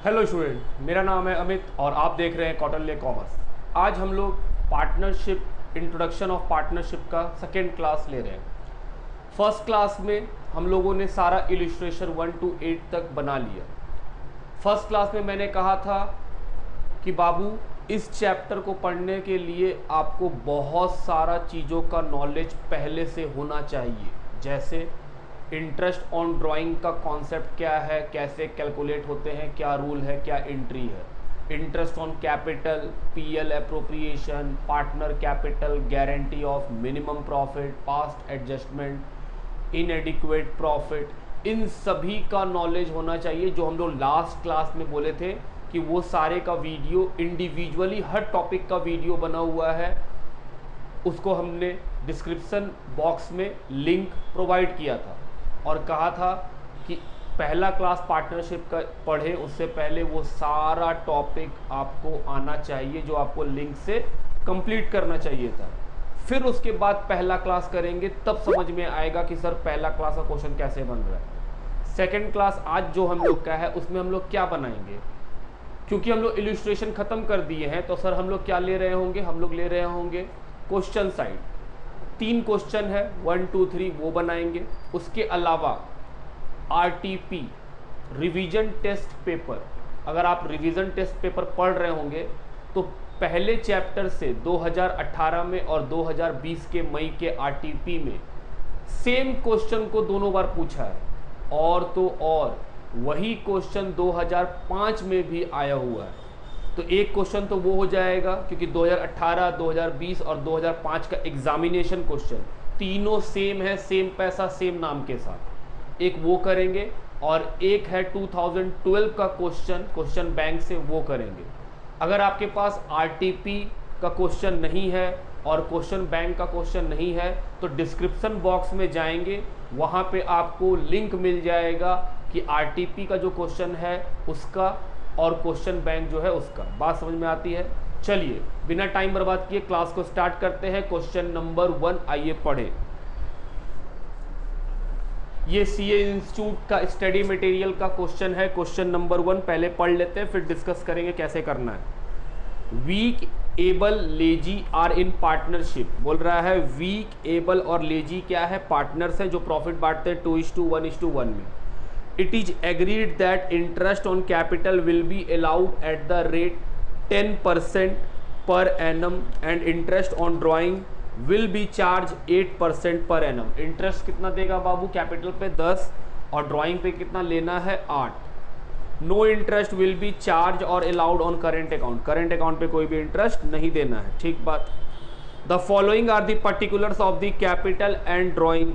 Hello student, मेरा नाम है अमित और आप देख रहे हैं कौटिल्य कॉमर्स। आज हम लोग पार्टनरशिप इंट्रोडक्शन ऑफ पार्टनरशिप का सेकेंड क्लास ले रहे हैं। फर्स्ट क्लास में हम लोगों ने सारा इलिस्ट्रेशन 1 to 8 तक बना लिया। फर्स्ट क्लास में मैंने कहा था कि बाबू इस चैप्टर को पढ़ने के लिए आपको बहुत सारा चीज़ों का नॉलेज पहले से होना चाहिए, जैसे इंटरेस्ट ऑन ड्राइंग का कॉन्सेप्ट क्या है, कैसे कैलकुलेट होते हैं, क्या रूल है, क्या एंट्री है, interest on capital, PL appropriation, partner capital, guarantee of minimum profit, past adjustment, inadequate profit, इन सभी का नॉलेज होना चाहिए। जो हम लोग लास्ट क्लास में बोले थे कि वो सारे का वीडियो इंडिविजुअली हर टॉपिक का वीडियो बना हुआ है, उसको हमने डिस्क्रिप्शन बॉक्स में लिंक प्रोवाइड किया था और कहा था कि पहला क्लास पार्टनरशिप का पढ़े उससे पहले वो सारा टॉपिक आपको आना चाहिए जो आपको लिंक से कंप्लीट करना चाहिए था। फिर उसके बाद पहला क्लास करेंगे, तब समझ में आएगा कि सर पहला क्लास का क्वेश्चन कैसे बन रहा है। सेकंड क्लास आज जो हम लोग का है उसमें हम लोग क्या बनाएंगे, क्योंकि हम लोग इलस्ट्रेशन खत्म कर दिए हैं तो सर हम लोग क्या ले रहे होंगे, हम लोग ले रहे होंगे क्वेश्चन साइड। 3 क्वेश्चन है 1 2 3 वो बनाएंगे। उसके अलावा आरटीपी रिवीजन टेस्ट पेपर, अगर आप रिवीजन टेस्ट पेपर पढ़ रहे होंगे तो पहले चैप्टर से 2018 में और 2020 के मई के आरटीपी में सेम क्वेश्चन को दोनों बार पूछा है, और तो और वही क्वेश्चन 2005 में भी आया हुआ है। तो एक क्वेश्चन तो वो हो जाएगा, क्योंकि 2018, 2020 और 2005 का एग्जामिनेशन क्वेश्चन तीनों सेम है, सेम पैसा सेम नाम के साथ, एक वो करेंगे। और एक है 2012 का क्वेश्चन बैंक से, वो करेंगे। अगर आपके पास आरटीपी का क्वेश्चन नहीं है और क्वेश्चन बैंक का क्वेश्चन नहीं है तो डिस्क्रिप्शन बॉक्स में जाएंगे, वहाँ पे आपको लिंक मिल जाएगा कि आरटीपी का जो क्वेश्चन है उसका और क्वेश्चन बैंक जो है उसका। बात समझ में आती है? चलिए बिना टाइम बर्बाद किए क्लास को स्टार्ट करते हैं। क्वेश्चन नंबर 1 आइए पढ़े। ये सीए इंस्टीट्यूट का स्टडी मटेरियल का क्वेश्चन है। क्वेश्चन नंबर 1 पहले पढ़ लेते हैं, फिर डिस्कस करेंगे कैसे करना है। Weak, Able, Lazy are in partnership. बोल रहा है वीक, एबल और लेजी क्या है? पार्टनर्स हैं जो प्रॉफिट बांटते हैं 2:1:1 में। It is agreed that interest on capital will be allowed at the rate 10% per annum and interest on drawing will be charged 8% per annum। Interest कितना देगा बाबू? कैपिटल पे 10 और ड्राइंग पे कितना लेना है? 8। No interest will be charge or allowed on current account. Current account पे कोई भी इंटरेस्ट नहीं देना है, ठीक बात। The following are the particulars of the capital and drawing.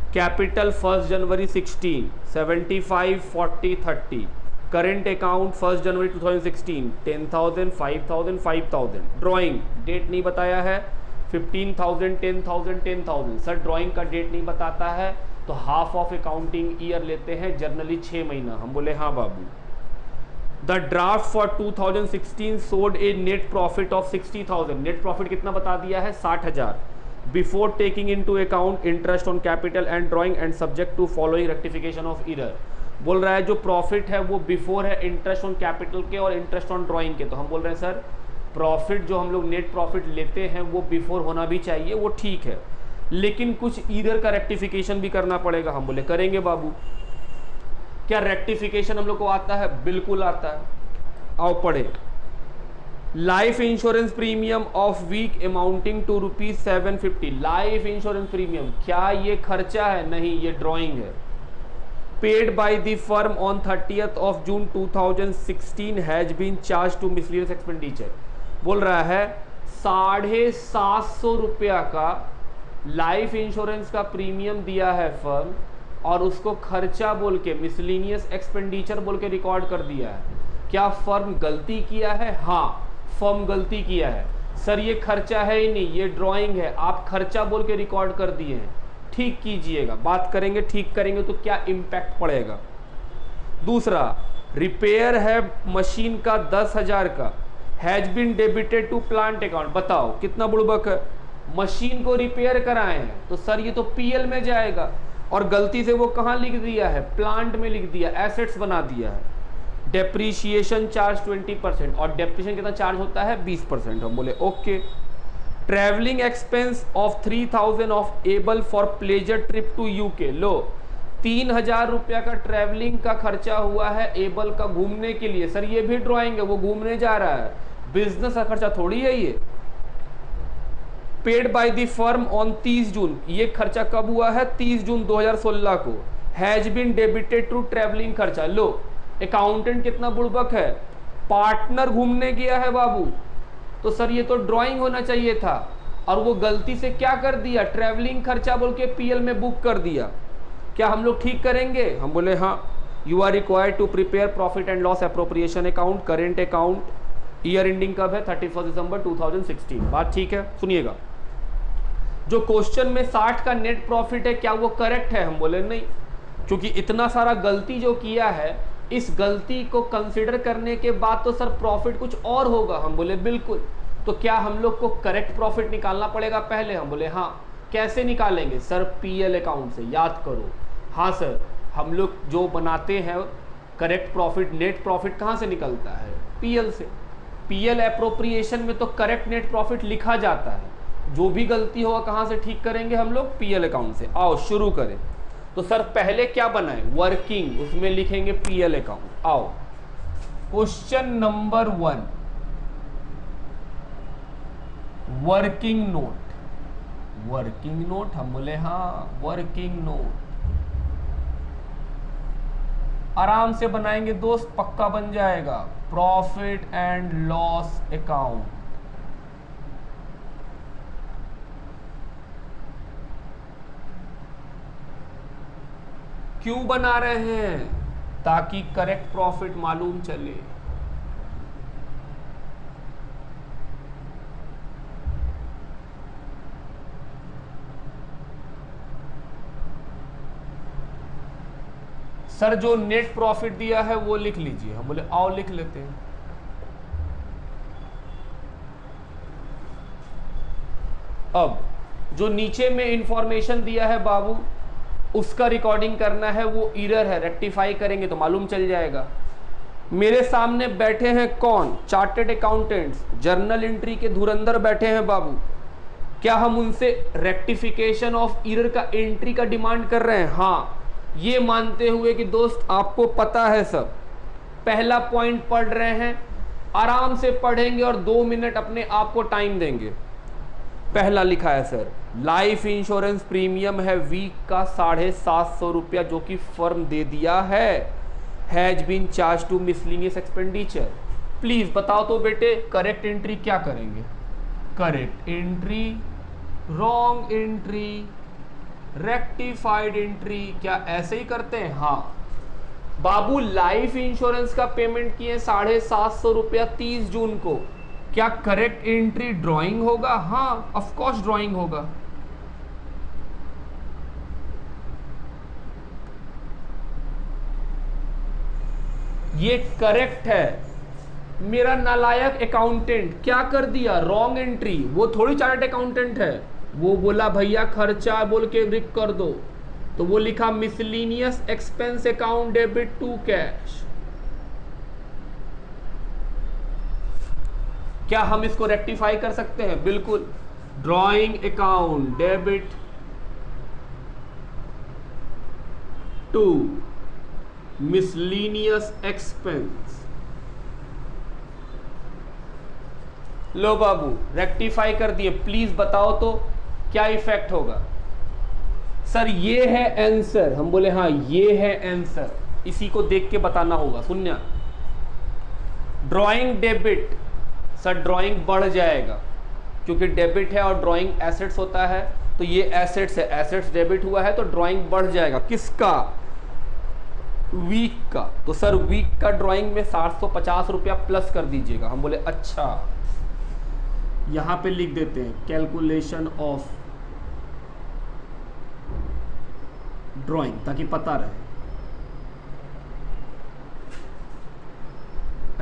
Capital 1 January 16 75 40 30। Current account 1 January 2016 10,000 5,000 5,000। Drawing date नहीं बताया है, 15,000 10,000 10,000। सर ड्राइंग का डेट नहीं बताता है तो हाफ ऑफ अकाउंटिंग ईयर लेते हैं, जनरली 6 महीना। हम बोले हाँ बाबू। The draft for 2016 showed a net profit of 60,000। Net profit कितना बता दिया है? 60,000। Before taking into account interest on capital and drawing and subject to following rectification of error. बोल रहा है जो प्रॉफिट है वो बिफोर है इंटरेस्ट ऑन कैपिटल के और इंटरेस्ट ऑन ड्राइंग के। तो हम बोल रहे हैं सर प्रॉफिट जो हम लोग नेट प्रॉफिट लेते हैं वो बिफोर होना भी चाहिए, वो ठीक है, लेकिन कुछ ईरर का रेक्टिफिकेशन भी करना पड़ेगा। हम बोले करेंगे बाबू। क्या रेक्टिफिकेशन हम लोग को आता है? बिल्कुल आता है। आओ पढ़े। Life insurance premium of Weak amounting to ₹750। Life insurance premium क्या ये खर्चा है? नहीं, ये ड्राइंग है। Paid by the firm on 30th of June 2016 has been charged to miscellaneous expenditure. बोल रहा है 750 रुपया का लाइफ इंश्योरेंस का प्रीमियम दिया है फर्म और उसको खर्चा बोल के मिसलेनियस एक्सपेंडिचर बोल के रिकॉर्ड कर दिया है। क्या फर्म गलती किया है? हाँ, फर्म गलती किया है। सर ये खर्चा है ही नहीं, ये ड्राइंग है, आप खर्चा बोल के रिकॉर्ड कर दिए हैं, ठीक कीजिएगा। बात करेंगे, ठीक करेंगे तो क्या इम्पैक्ट पड़ेगा। दूसरा, रिपेयर है मशीन का 10,000 का, has been debited to plant account. बताओ कितना बुड़बक है, मशीन को रिपेयर कराए हैं तो सर ये तो पीएल में जाएगा और गलती से वो कहाँ लिख दिया है? प्लांट में लिख दिया, एसेट्स बना दिया है। डेप्रीशिएशन चार्ज 20% और डेप्रीशिएशन कितना चार्ज होता है 20%। हम बोले okay. Travelling expense of 3000 of able for pleasure trip to UK. लो 3000 रुपया का ट्रैवलिंग का खर्चा हुआ है एबल का घूमने के लिए। सर ये भी ड्राइंग है, वो घूमने जा रहा है, बिजनेस का खर्चा थोड़ी है ये। Paid by the firm on 30 June, ये खर्चा कब हुआ है 30 जून 2016 को। Has been debited to travelling खर्चा। लो अकाउंटेंट कितना बुड़बक है, पार्टनर घूमने गया है बाबू, तो सर ये तो ड्राइंग होना चाहिए था, और वो गलती से क्या कर दिया, ट्रैवलिंग खर्चा बोल के पीएल में बुक कर दिया। क्या हम लोग ठीक करेंगे? हम बोले हाँ। You are required to prepare profit and loss appropriation account, current account, year ending कब है 31 दिसंबर 2016। बात ठीक है, सुनिएगा। जो क्वेश्चन में 60 का नेट प्रॉफिट है क्या वो करेक्ट है? हम बोले नहीं, क्योंकि इतना सारा गलती जो किया है, इस गलती को कंसिडर करने के बाद तो सर प्रॉफिट कुछ और होगा। हम बोले बिल्कुल। तो क्या हम लोग को करेक्ट प्रॉफिट निकालना पड़ेगा पहले? हम बोले हाँ। कैसे निकालेंगे? सर पीएल अकाउंट से, याद करो। हाँ सर, हम लोग जो बनाते हैं करेक्ट प्रॉफिट, नेट प्रॉफिट कहाँ से निकलता है? पीएल से। पीएल एप्रोप्रिएशन में तो करेक्ट नेट प्रॉफिट लिखा जाता है। जो भी गलती होगा कहाँ से ठीक करेंगे हम लोग? पीएल अकाउंट से। आओ शुरू करें। तो सर पहले क्या बनाए? वर्किंग, उसमें लिखेंगे पीएल अकाउंट। आओ question number 1, working note. Working note, हम बोले हाँ वर्किंग नोट। आराम से बनाएंगे दोस्त, पक्का बन जाएगा। Profit and loss account. क्यों बना रहे हैं? ताकि करेक्ट प्रॉफिट मालूम चले। सर जो नेट प्रॉफिट दिया है वो लिख लीजिए। हम बोले आओ लिख लेते हैं। अब जो नीचे में इंफॉर्मेशन दिया है बाबू, उसका रिकॉर्डिंग करना है, वो एरर है, रेक्टिफाई करेंगे तो मालूम चल जाएगा। मेरे सामने बैठे हैं कौन? चार्टेड अकाउंटेंट्स, जर्नल एंट्री के धुरंधर बैठे हैं बाबू। क्या हम उनसे रेक्टिफिकेशन ऑफ एरर का एंट्री का डिमांड कर रहे हैं? हाँ, ये मानते हुए कि दोस्त आपको पता है सब। पहला पॉइंट पढ़ रहे हैं, आराम से पढ़ेंगे और 2 मिनट अपने आप को टाइम देंगे। पहला लिखा है सर, लाइफ इंश्योरेंस प्रीमियम है वीक का 750 रुपया जो कि फर्म दे दिया है। Has been charged to miscellaneous expenditure. Please बताओ तो बेटे, करेक्ट एंट्री क्या करेंगे? Correct entry, wrong entry, rectified entry, क्या ऐसे ही करते हैं? हाँ बाबू, लाइफ इंश्योरेंस का पेमेंट किए 750 रुपया 30 जून को, क्या करेक्ट एंट्री ड्राइंग होगा? हाँ ऑफ कोर्स ड्राइंग होगा। ये करेक्ट है। मेरा नालायक अकाउंटेंट क्या कर दिया? Wrong entry. वो थोड़ी चार्टर्ड अकाउंटेंट है, वो बोला भैया खर्चा बोल के रिक कर दो, तो वो लिखा miscellaneous expense account debit to cash. क्या हम इसको रेक्टिफाई कर सकते हैं? बिल्कुल। Drawing account debit to miscellaneous expense. लो बाबू रेक्टिफाई कर दिए। प्लीज बताओ तो क्या इफेक्ट होगा? सर ये है आंसर। हम बोले हाँ ये है आंसर, इसी को देख के बताना होगा। सुनना, ड्राइंग डेबिट, सर ड्राइंग बढ़ जाएगा क्योंकि डेबिट है और ड्राइंग एसेट्स होता है, तो ये एसेट्स है, एसेट्स डेबिट हुआ है तो ड्राइंग बढ़ जाएगा। किसका? वीक का। तो सर वीक का ड्राइंग में 750 रुपया प्लस कर दीजिएगा। हम बोले अच्छा, यहां पे लिख देते हैं कैलकुलेशन ऑफ ड्राइंग ताकि पता रहे।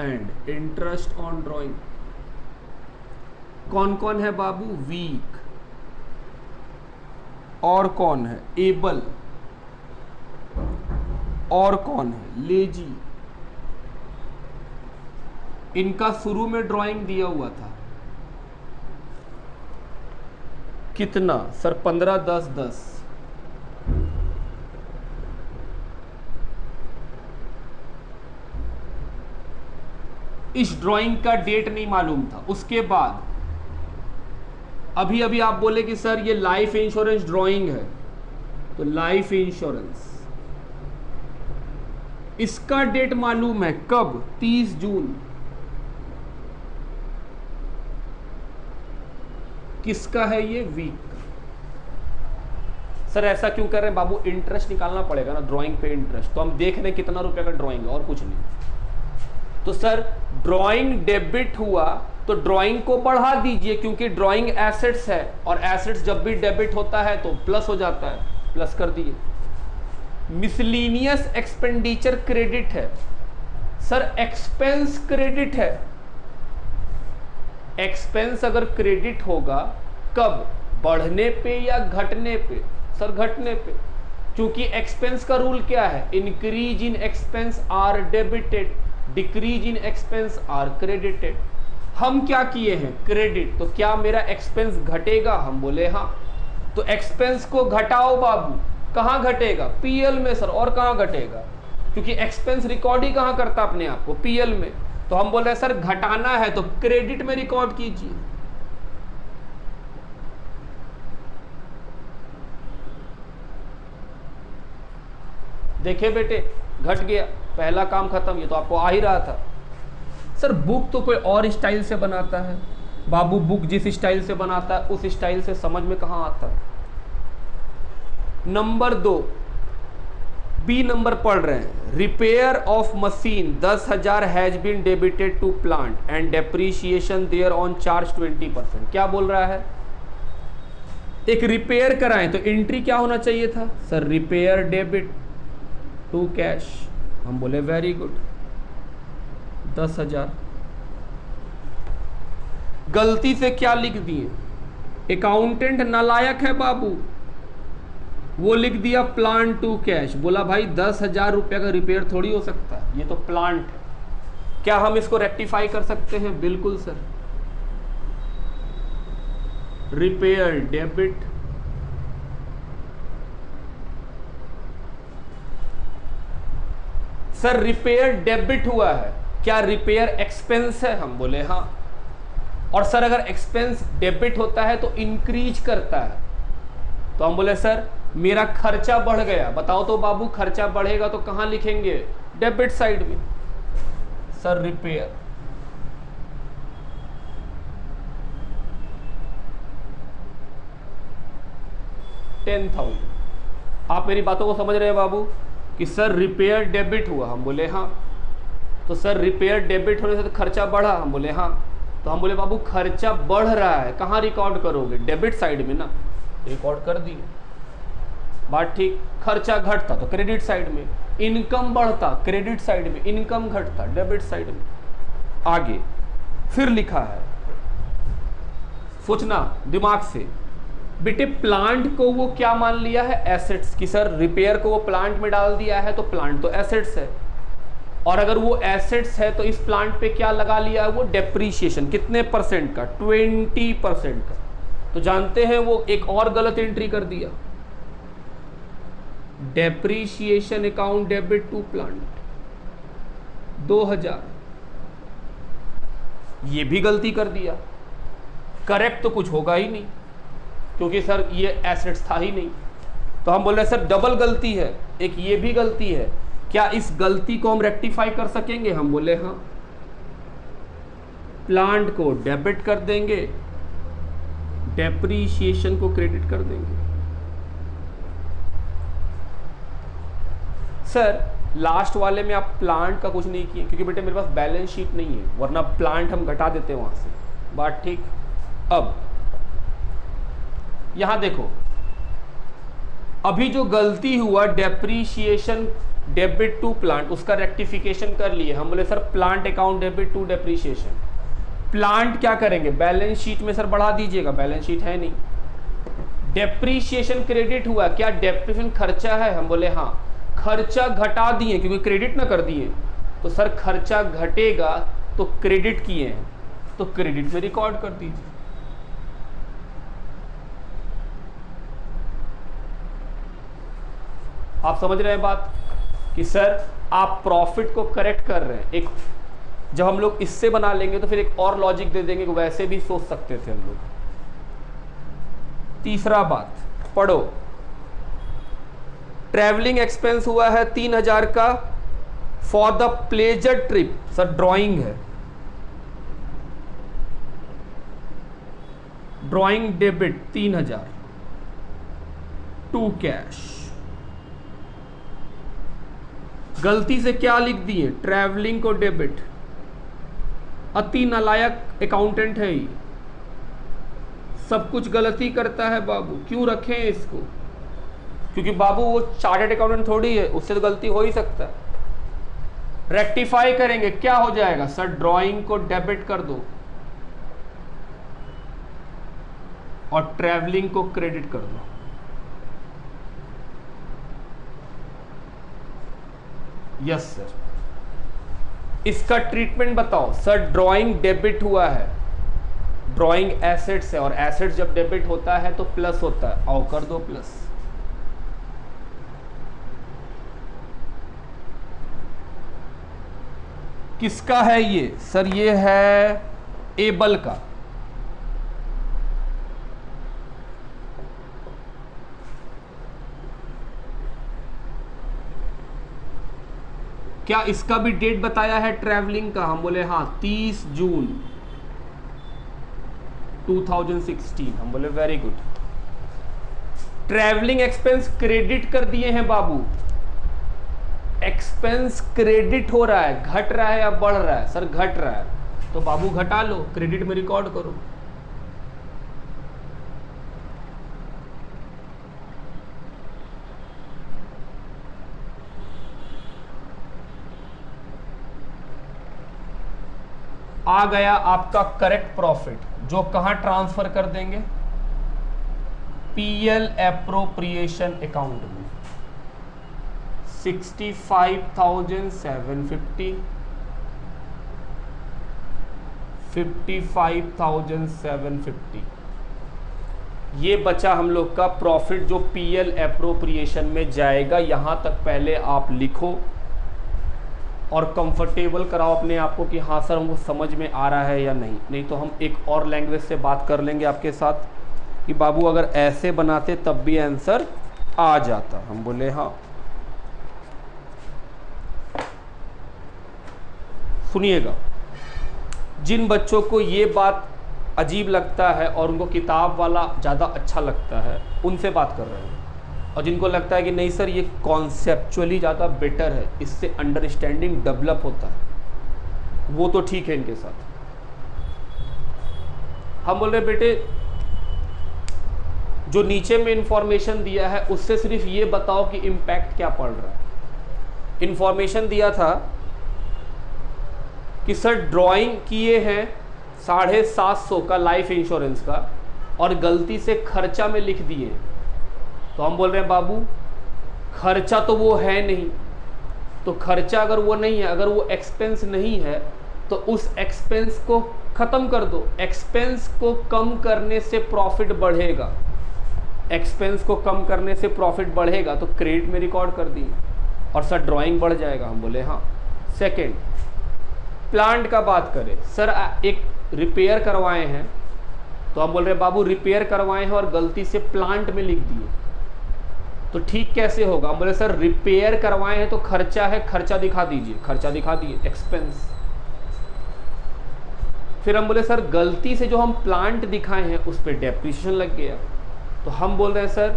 And interest on drawing. कौन कौन है बाबू? वीक, और कौन है? एबल, और कौन है? लेजी, इनका शुरू में ड्राइंग दिया हुआ था कितना सर? 15, 10, 10। इस ड्राइंग का डेट नहीं मालूम था। उसके बाद अभी अभी आप बोले कि सर ये लाइफ इंश्योरेंस ड्राइंग है, तो लाइफ इंश्योरेंस इसका डेट मालूम है कब? 30 जून। किसका है ये? वीक। सर ऐसा क्यों कर रहे हैं बाबू? इंटरेस्ट निकालना पड़ेगा ना ड्राइंग पे इंटरेस्ट, तो हम देख रहे हैं कितना रुपए का ड्राइंग है और कुछ नहीं। तो सर ड्राइंग डेबिट हुआ तो ड्राइंग को बढ़ा दीजिए, क्योंकि ड्राइंग एसेट्स है और एसेट्स जब भी डेबिट होता है तो प्लस हो जाता है, प्लस कर दिए। मिसलीनियस एक्सपेंडिचर क्रेडिट है सर, एक्सपेंस क्रेडिट है। एक्सपेंस अगर क्रेडिट होगा कब? बढ़ने पे या घटने पे? सर घटने पे, क्योंकि एक्सपेंस का रूल क्या है? Increase in expense are debited, decrease in expense are credited. हम क्या किए हैं? क्रेडिट। तो क्या मेरा एक्सपेंस घटेगा? हम बोले हाँ। तो एक्सपेंस को घटाओ बाबू। कहां घटेगा? पीएल में सर। और कहां घटेगा? क्योंकि एक्सपेंस रिकॉर्ड ही कहां करता अपने आप को? पीएल में। तो हम बोल रहे हैं सर घटाना है तो क्रेडिट में रिकॉर्ड कीजिए। देखिए बेटे घट गया, पहला काम खत्म। ये तो आपको आ ही रहा था। सर बुक तो कोई और स्टाइल से बनाता है बाबू, बुक जिस स्टाइल से बनाता है उस स्टाइल से समझ में कहां आता है। नंबर 2 बी नंबर पढ़ रहे हैं, repair of machine 10,000 has been debited to plant and depreciation thereon charge 20%। क्या बोल रहा है? एक रिपेयर कराएं तो एंट्री क्या होना चाहिए था sir? Repair debit to cash. हम बोले वेरी गुड, 10,000। गलती से क्या लिख दिए? अकाउंटेंट नालायक है बाबू, वो लिख दिया प्लांट टू कैश। बोला भाई 10,000 रुपये का रिपेयर थोड़ी हो सकता है, ये तो प्लांट है। क्या हम इसको रेक्टिफाई कर सकते हैं? बिल्कुल sir. Repair debit sir, repair debit हुआ है, क्या रिपेयर एक्सपेंस है? हम बोले हाँ। और सर अगर एक्सपेंस डेबिट होता है तो इंक्रीज करता है, तो हम बोले सर मेरा खर्चा बढ़ गया। बताओ तो बाबू, खर्चा बढ़ेगा तो कहां लिखेंगे? डेबिट साइड में। Sir repair. $10,000। आप मेरी बातों को समझ रहे हैं बाबू कि सर रिपेयर डेबिट हुआ? हम बोले हाँ। तो सर रिपेयर डेबिट होने से तो खर्चा बढ़ा? हम बोले हाँ। तो हम बोले बाबू खर्चा बढ़ रहा है, कहाँ रिकॉर्ड करोगे? डेबिट साइड में ना, रिकॉर्ड कर दिए, बात ठीक। खर्चा घटता तो क्रेडिट साइड में, इनकम बढ़ता क्रेडिट साइड में, इनकम घटता डेबिट साइड में। आगे फिर लिखा है, सोचना दिमाग से बेटे, प्लांट को वो क्या मान लिया है? एसेट्स की। सर रिपेयर को वो प्लांट में डाल दिया है तो प्लांट तो एसेट्स है, और अगर वो एसेट्स है तो इस प्लांट पे क्या लगा लिया है? वो डेप्रीशिएशन। कितने परसेंट का? 20% का। तो जानते हैं वो एक और गलत एंट्री कर दिया, depreciation account debit to plant 2000, ये भी गलती कर दिया। करेक्ट तो कुछ होगा ही नहीं, क्योंकि सर ये एसेट्स था ही नहीं। तो हम बोल रहे सर डबल गलती है, एक ये भी गलती है, क्या इस गलती को हम रेक्टिफाई कर सकेंगे? हम बोले हाँ। प्लांट को डेबिट कर देंगे, डेप्रीशिएशन को क्रेडिट कर देंगे। सर लास्ट वाले में आप प्लांट का कुछ नहीं किए, क्योंकि बेटे मेरे पास बैलेंस शीट नहीं है, वरना प्लांट हम घटा देते वहां से, बात ठीक। अब यहां देखो, अभी जो गलती हुआ डेप्रीशिएशन डेबिट टू प्लांट, उसका रेक्टिफिकेशन कर लिए। हम बोले sir plant account debit to depreciation. Plant क्या करेंगे? बैलेंस शीट में सर बढ़ा दीजिएगा, बैलेंस शीट है नहीं। डेप्रीशिएशन क्रेडिट हुआ, क्या डेप्रीशिएशन खर्चा है? हम बोले हाँ। खर्चा घटा दिए क्योंकि क्रेडिट ना कर दिए, तो सर खर्चा घटेगा तो क्रेडिट किए हैं तो क्रेडिट में रिकॉर्ड कर दीजिए। आप समझ रहे हैं बात कि सर आप प्रॉफिट को करेक्ट कर रहे हैं। एक जब हम लोग इससे बना लेंगे तो फिर एक और लॉजिक दे देंगे कि वैसे भी सोच सकते थे हम लोग। तीसरा बात पढ़ो, ट्रैवलिंग एक्सपेंस हुआ है 3000 का for the pleasure trip. Sir drawing है, ड्राइंग डेबिट 3000 टू कैश। गलती से क्या लिख दिए, ट्रैवलिंग को डेबिट। अति नालायक अकाउंटेंट है ये, सब कुछ गलती करता है बाबू। क्यों रखें इसको? क्योंकि बाबू वो चार्टर्ड अकाउंटेंट थोड़ी है, उससे तो गलती हो ही सकता है। रेक्टिफाई करेंगे, क्या हो जाएगा सर, ड्राइंग को डेबिट कर दो और ट्रैवलिंग को क्रेडिट कर दो। Yes sir. इसका ट्रीटमेंट बताओ। सर ड्राइंग डेबिट हुआ है, ड्राइंग एसेट्स है और एसेट्स जब डेबिट होता है तो प्लस होता है, आओ कर दो प्लस। किसका है ये? सर ये है एबल का। क्या इसका भी डेट बताया है ट्रैवलिंग का? हम बोले हाँ 30 जून 2016। हम बोले very good. Travelling expense credit कर दिए हैं बाबू। एक्सपेंस क्रेडिट हो रहा है, घट रहा है या बढ़ रहा है? सर घट रहा है, तो बाबू घटा लो, क्रेडिट में रिकॉर्ड करो। आ गया आपका करेक्ट प्रॉफिट, जो कहां ट्रांसफर कर देंगे, पीएल एप्रोप्रिएशन अकाउंट में। 65,750, 55,750 ये बचा हम लोग का प्रॉफिट जो पीएल एप्रोप्रिएशन में जाएगा। यहां तक पहले आप लिखो और कंफर्टेबल कराओ अपने आप को कि हाँ सर हमको समझ में आ रहा है या नहीं। नहीं तो हम एक और लैंग्वेज से बात कर लेंगे आपके साथ कि बाबू अगर ऐसे बनाते तब भी आंसर आ जाता। हम बोले हाँ। सुनिएगा, जिन बच्चों को ये बात अजीब लगता है और उनको किताब वाला ज़्यादा अच्छा लगता है उनसे बात कर रहे हैं, और जिनको लगता है कि नहीं सर ये कॉन्सेप्चुअली ज़्यादा बेटर है, इससे अंडरस्टैंडिंग डेवलप होता है, वो तो ठीक है इनके साथ। हम बोल रहे बेटे जो नीचे में इंफॉर्मेशन दिया है उससे सिर्फ ये बताओ कि इम्पैक्ट क्या पड़ रहा है। इंफॉर्मेशन दिया था कि सर ड्राइंग किए हैं 750 का लाइफ इंश्योरेंस का और गलती से खर्चा में लिख दिए, तो हम बोल रहे हैं बाबू खर्चा तो वो है नहीं, तो खर्चा अगर वो नहीं है, अगर वो एक्सपेंस नहीं है तो उस एक्सपेंस को ख़त्म कर दो। एक्सपेंस को कम करने से प्रॉफिट बढ़ेगा, एक्सपेंस को कम करने से प्रॉफिट बढ़ेगा, तो क्रेडिट में रिकॉर्ड कर दिए और सर ड्राइंग बढ़ जाएगा। हम बोले हाँ। सेकेंड, प्लांट का बात करें, सर एक रिपेयर करवाए हैं, तो हम बोल रहे हैं बाबू रिपेयर करवाए हैं और गलती से प्लांट में लिख दिए, तो ठीक कैसे होगा? हम बोले सर रिपेयर करवाए हैं तो खर्चा है, खर्चा दिखा दीजिए, खर्चा दिखा दिए, एक्सपेंस। फिर हम बोले सर गलती से जो हम प्लांट दिखाए हैं उस पर डेप्रिसिएशन लग गया, तो हम बोल रहे हैं सर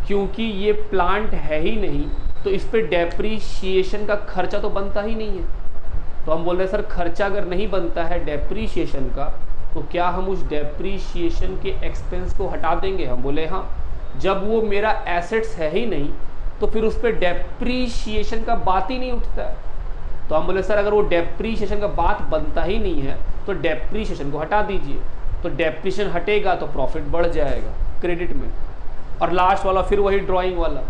क्योंकि ये प्लांट है ही नहीं तो इस पर डेप्रिसिएशन का खर्चा तो बनता ही नहीं है, तो हम बोल रहे हैं सर खर्चा अगर नहीं बनता है डेप्रिसिएशन का तो क्या हम उस डेप्रिसिएशन के एक्सपेंस को हटा देंगे? हम बोले हाँ। जब वो मेरा एसेट्स है ही नहीं तो फिर उस पर डेप्रिसिएशन का बात ही नहीं उठता है, तो हम बोले सर अगर वो डेप्रिसिएशन का बात बनता ही नहीं है तो डेप्रिसिएशन को हटा दीजिए, तो डेप्रिसिएशन हटेगा तो प्रॉफिट बढ़ जाएगा क्रेडिट में। और लास्ट वाला फिर वही ड्राइंग वाला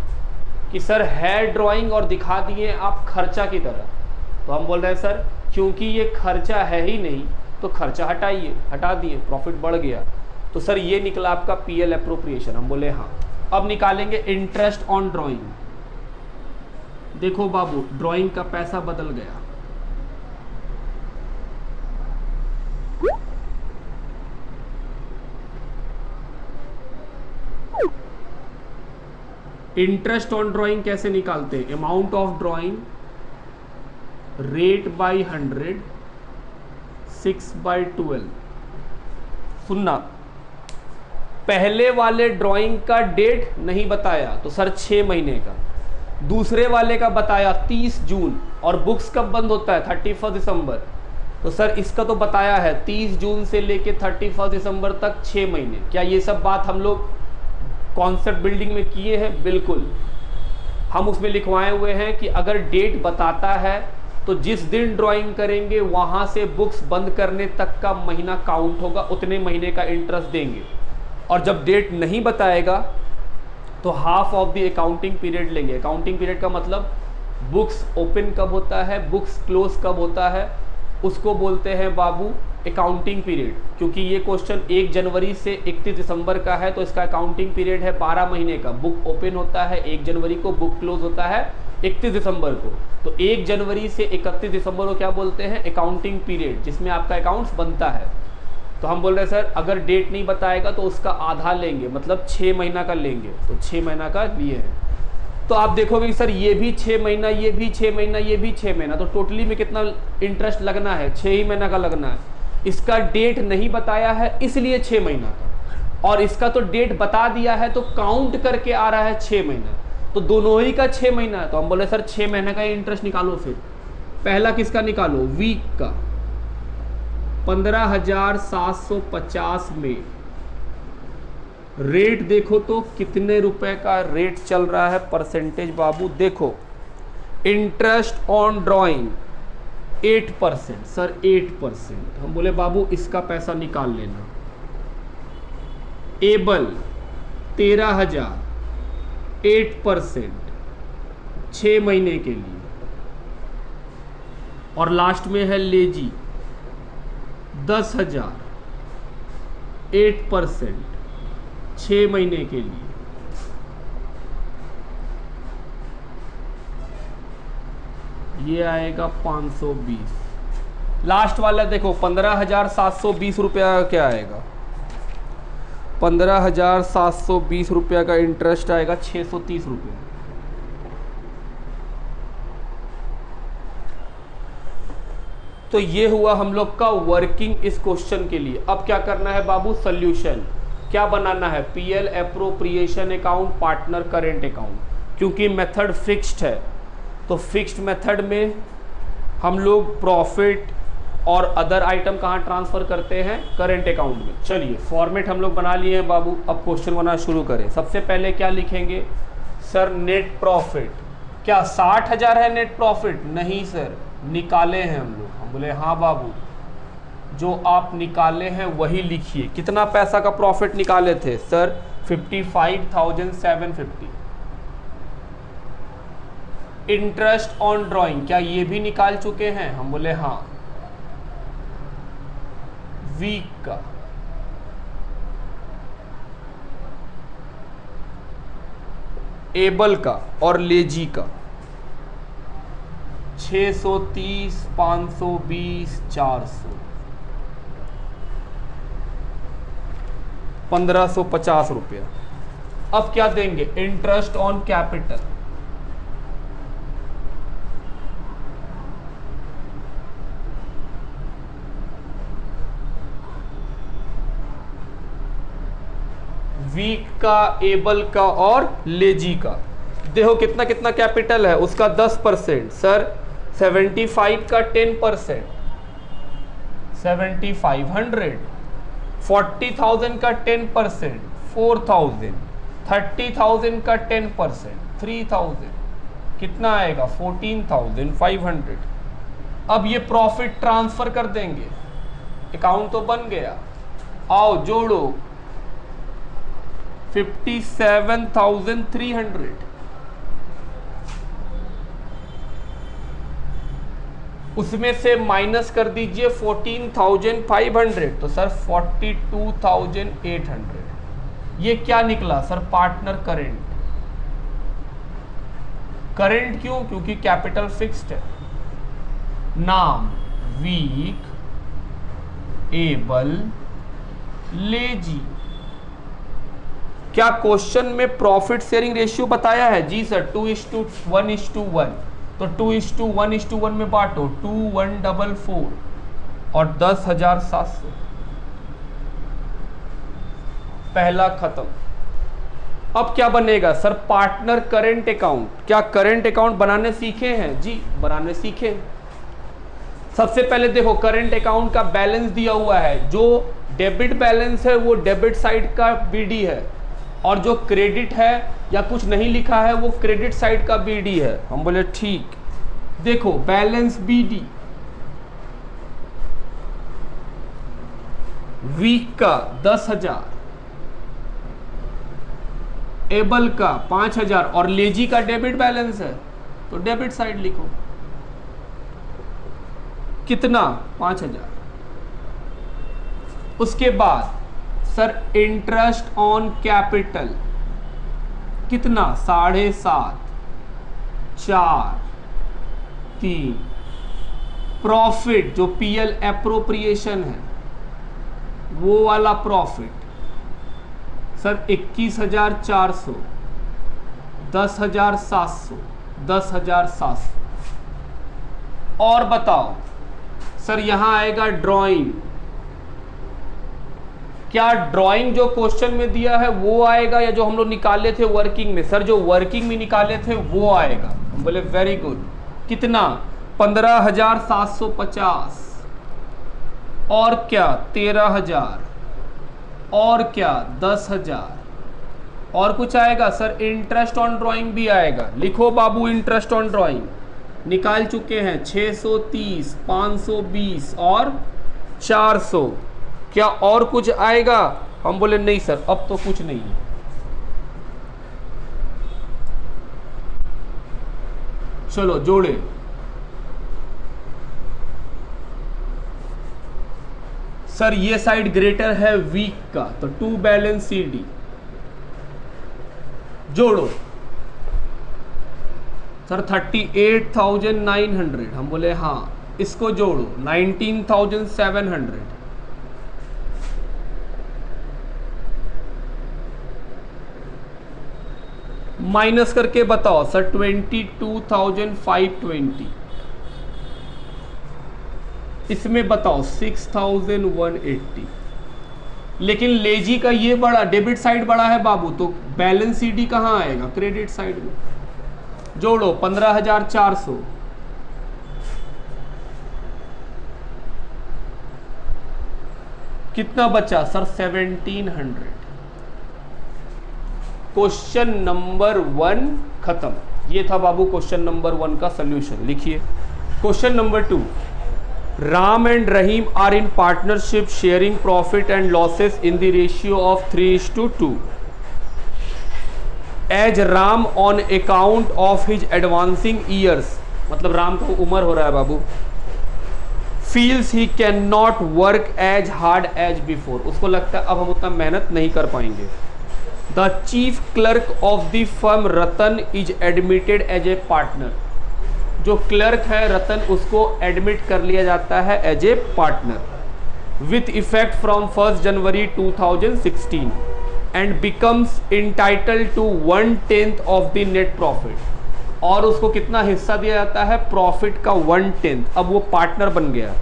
कि सर है ड्राइंग और दिखा दिए आप खर्चा की तरह, तो हम बोल रहे हैं सर क्योंकि ये खर्चा है ही नहीं तो खर्चा हटाइए, हटा दिए, प्रॉफिट बढ़ गया। तो सर ये निकला आपका पीएल एप्रोप्रिएशन। हम बोले हाँ। अब निकालेंगे इंटरेस्ट ऑन ड्राइंग। देखो बाबू, ड्राइंग का पैसा बदल गया। इंटरेस्ट ऑन ड्राइंग कैसे निकालते हैं? Amount of drawing, rate by 100, 6/12। सुनना, पहले वाले ड्राइंग का डेट नहीं बताया तो सर 6 महीने का, दूसरे वाले का बताया 30 जून, और बुक्स कब बंद होता है? 31 दिसंबर। तो सर इसका तो बताया है 30 जून से लेके 31 दिसंबर तक 6 महीने। क्या ये सब बात हम लोग कॉन्सेप्ट बिल्डिंग में किए हैं? बिल्कुल। हम उसमें लिखवाए हुए हैं कि अगर डेट बताता है तो जिस दिन ड्राइंग करेंगे वहां से बुक्स बंद करने तक का महीना काउंट होगा, उतने महीने का इंटरेस्ट देंगे। और जब डेट नहीं बताएगा तो half of the accounting period लेंगे। अकाउंटिंग पीरियड का मतलब बुक्स ओपन कब होता है, बुक्स क्लोज कब होता है, उसको बोलते हैं बाबू अकाउंटिंग पीरियड। क्योंकि ये क्वेश्चन 1 जनवरी से 31 दिसंबर का है तो इसका अकाउंटिंग पीरियड है 12 महीने का। बुक ओपन होता है 1 जनवरी को, बुक क्लोज होता है 31 दिसंबर को। तो 1 जनवरी से 31 दिसंबर को क्या बोलते हैं? अकाउंटिंग पीरियड, जिसमें आपका अकाउंट्स बनता है। तो हम बोल रहे हैं सर अगर डेट नहीं बताएगा तो उसका आधा लेंगे, मतलब 6 महीना का लेंगे। तो 6 महीना का लिए है। तो आप देखोगे सर ये भी 6 महीना, ये भी 6 महीना, ये भी 6 महीना, तो टोटली में कितना इंटरेस्ट लगना है? 6 ही महीना का लगना है। इसका डेट नहीं बताया है इसलिए 6 महीना का, और इसका तो डेट बता दिया है तो काउंट करके आ रहा है 6 महीना, तो दोनों ही का 6 महीना है। तो हम बोले सर 6 महीने का इंटरेस्ट निकालो। फिर पहला किसका निकालो? वीक का। 15,750 में रेट देखो तो कितने रुपए का रेट चल रहा है परसेंटेज बाबू। देखो इंटरेस्ट ऑन ड्राइंग 8%। सर 8%। हम बोले बाबू इसका पैसा निकाल लेना। एबल 13,000, 8%, 6 महीने के लिए। और लास्ट में है लेजी 10,000, 8%, 6 महीने के लिए। ये आएगा 520। लास्ट वाला देखो 15,720 रुपया का क्या आएगा? 15,720 रुपया का इंटरेस्ट आएगा 630 रुपये। तो ये हुआ हम लोग का वर्किंग इस क्वेश्चन के लिए। अब क्या करना है बाबू? सॉल्यूशन। क्या बनाना है? PL appropriation account, partner current account. क्योंकि मेथड फिक्स्ड है तो फिक्स्ड मेथड में हम लोग प्रॉफिट और अदर आइटम कहाँ ट्रांसफर करते हैं? करेंट अकाउंट में। चलिए फॉर्मेट हम लोग बना लिए हैं बाबू। अब क्वेश्चन बनाना शुरू करें। सबसे पहले क्या लिखेंगे? Sir net profit. क्या 60,000 है नेट प्रॉफिट? नहीं सर, निकाले हैं हम लोग। हम बोले हाँ बाबू, जो आप निकाले हैं वही लिखिए। कितना पैसा का प्रॉफिट निकाले थे? सर 55,750। इंटरेस्ट ऑन ड्राइंग क्या ये भी निकाल चुके हैं? हम बोले हाँ। वीक का, एबल का और लेजी का 630, 520, 400, 1550 रुपया। अब क्या देंगे? Interest on capital. वीक का, एबल का और लेजी का। देखो कितना कितना कैपिटल है उसका 10%। सर 75 का 10%, 7500। 40,000 का 10%, 4,000। 30,000 का 10%, 3,000। कितना आएगा? 14,500। अब ये प्रॉफिट ट्रांसफर कर देंगे। अकाउंट तो बन गया। आओ जोड़ो 57,300। उसमें से माइनस कर दीजिए 14,500, तो सर 42,800। ये क्या निकला सर? Partner current. करेंट क्यों? क्योंकि कैपिटल फिक्स्ड है। नाम वीक, एबल, लेजी। क्या क्वेश्चन में प्रॉफिट शेयरिंग रेशियो बताया है? जी सर, 2:1:1। तो 2:1:1 में बांटो, 2,144 और 10,700। पहला खत्म। अब क्या बनेगा सर? Partner current account. क्या करेंट अकाउंट बनाने सीखे हैं? जी बनाने सीखे। सबसे पहले देखो, करेंट अकाउंट का बैलेंस दिया हुआ है। जो डेबिट बैलेंस है वो डेबिट साइड का बीडी है, और जो क्रेडिट है या कुछ नहीं लिखा है वो क्रेडिट साइड का बीडी है। हम बोले ठीक। देखो बैलेंस बीडी, वीक का 10,000, एबल का 5,000 और लेजी का डेबिट बैलेंस है, तो डेबिट साइड लिखो। कितना? 5,000। उसके बाद सर इंटरेस्ट ऑन कैपिटल कितना? 7.5, 4, 3। प्रॉफिट जो पीएल एप्रोप्रिएशन है वो वाला प्रॉफिट सर 21,400, 10,700, 10,700। और बताओ सर, यहां आएगा ड्राइंग। क्या ड्राइंग जो क्वेश्चन में दिया है वो आएगा, या जो हम लोग निकाले थे वर्किंग में? सर जो वर्किंग में निकाले थे वो आएगा। बोले वेरी गुड। कितना? 15,750। और क्या? 13,000। और क्या? 10,000। और कुछ आएगा सर? इंटरेस्ट ऑन ड्राइंग भी आएगा। लिखो बाबू, इंटरेस्ट ऑन ड्राइंग निकाल चुके हैं 630, 520 और 400। क्या और कुछ आएगा? हम बोले नहीं सर, अब तो कुछ नहीं है। चलो जोड़े। सर ये साइड ग्रेटर है वीक का, तो 2 बैलेंस सीडी। जोड़ो सर 38,900। हम बोले हाँ। इसको जोड़ो 19,700। माइनस करके बताओ सर 22,520। इसमें बताओ 6,180। लेकिन लेजी का ये बड़ा डेबिट साइड बड़ा है बाबू, तो बैलेंस सीडी कहाँ आएगा? क्रेडिट साइड में। जोड़ो 15,400। कितना बचा सर? 1,700। क्वेश्चन नंबर 1 खत्म। ये था बाबू क्वेश्चन नंबर 1 का सॉल्यूशन। लिखिए question number 2। Ram and Rahim are in partnership sharing profit and losses in the ratio of 3:2. As Ram on account of his advancing years, मतलब राम को उम्र हो रहा है बाबू, feels he cannot work as hard as before, उसको लगता है अब हम उतना मेहनत नहीं कर पाएंगे। The chief clerk of the firm Ratan is admitted as a partner. जो क्लर्क है रतन, उसको एडमिट कर लिया जाता है as a partner with effect from 1 January 2016 and becomes entitled to 1/10 of the net profit. और उसको कितना हिस्सा दिया जाता है? प्रॉफिट का 1/10। अब वो पार्टनर बन गया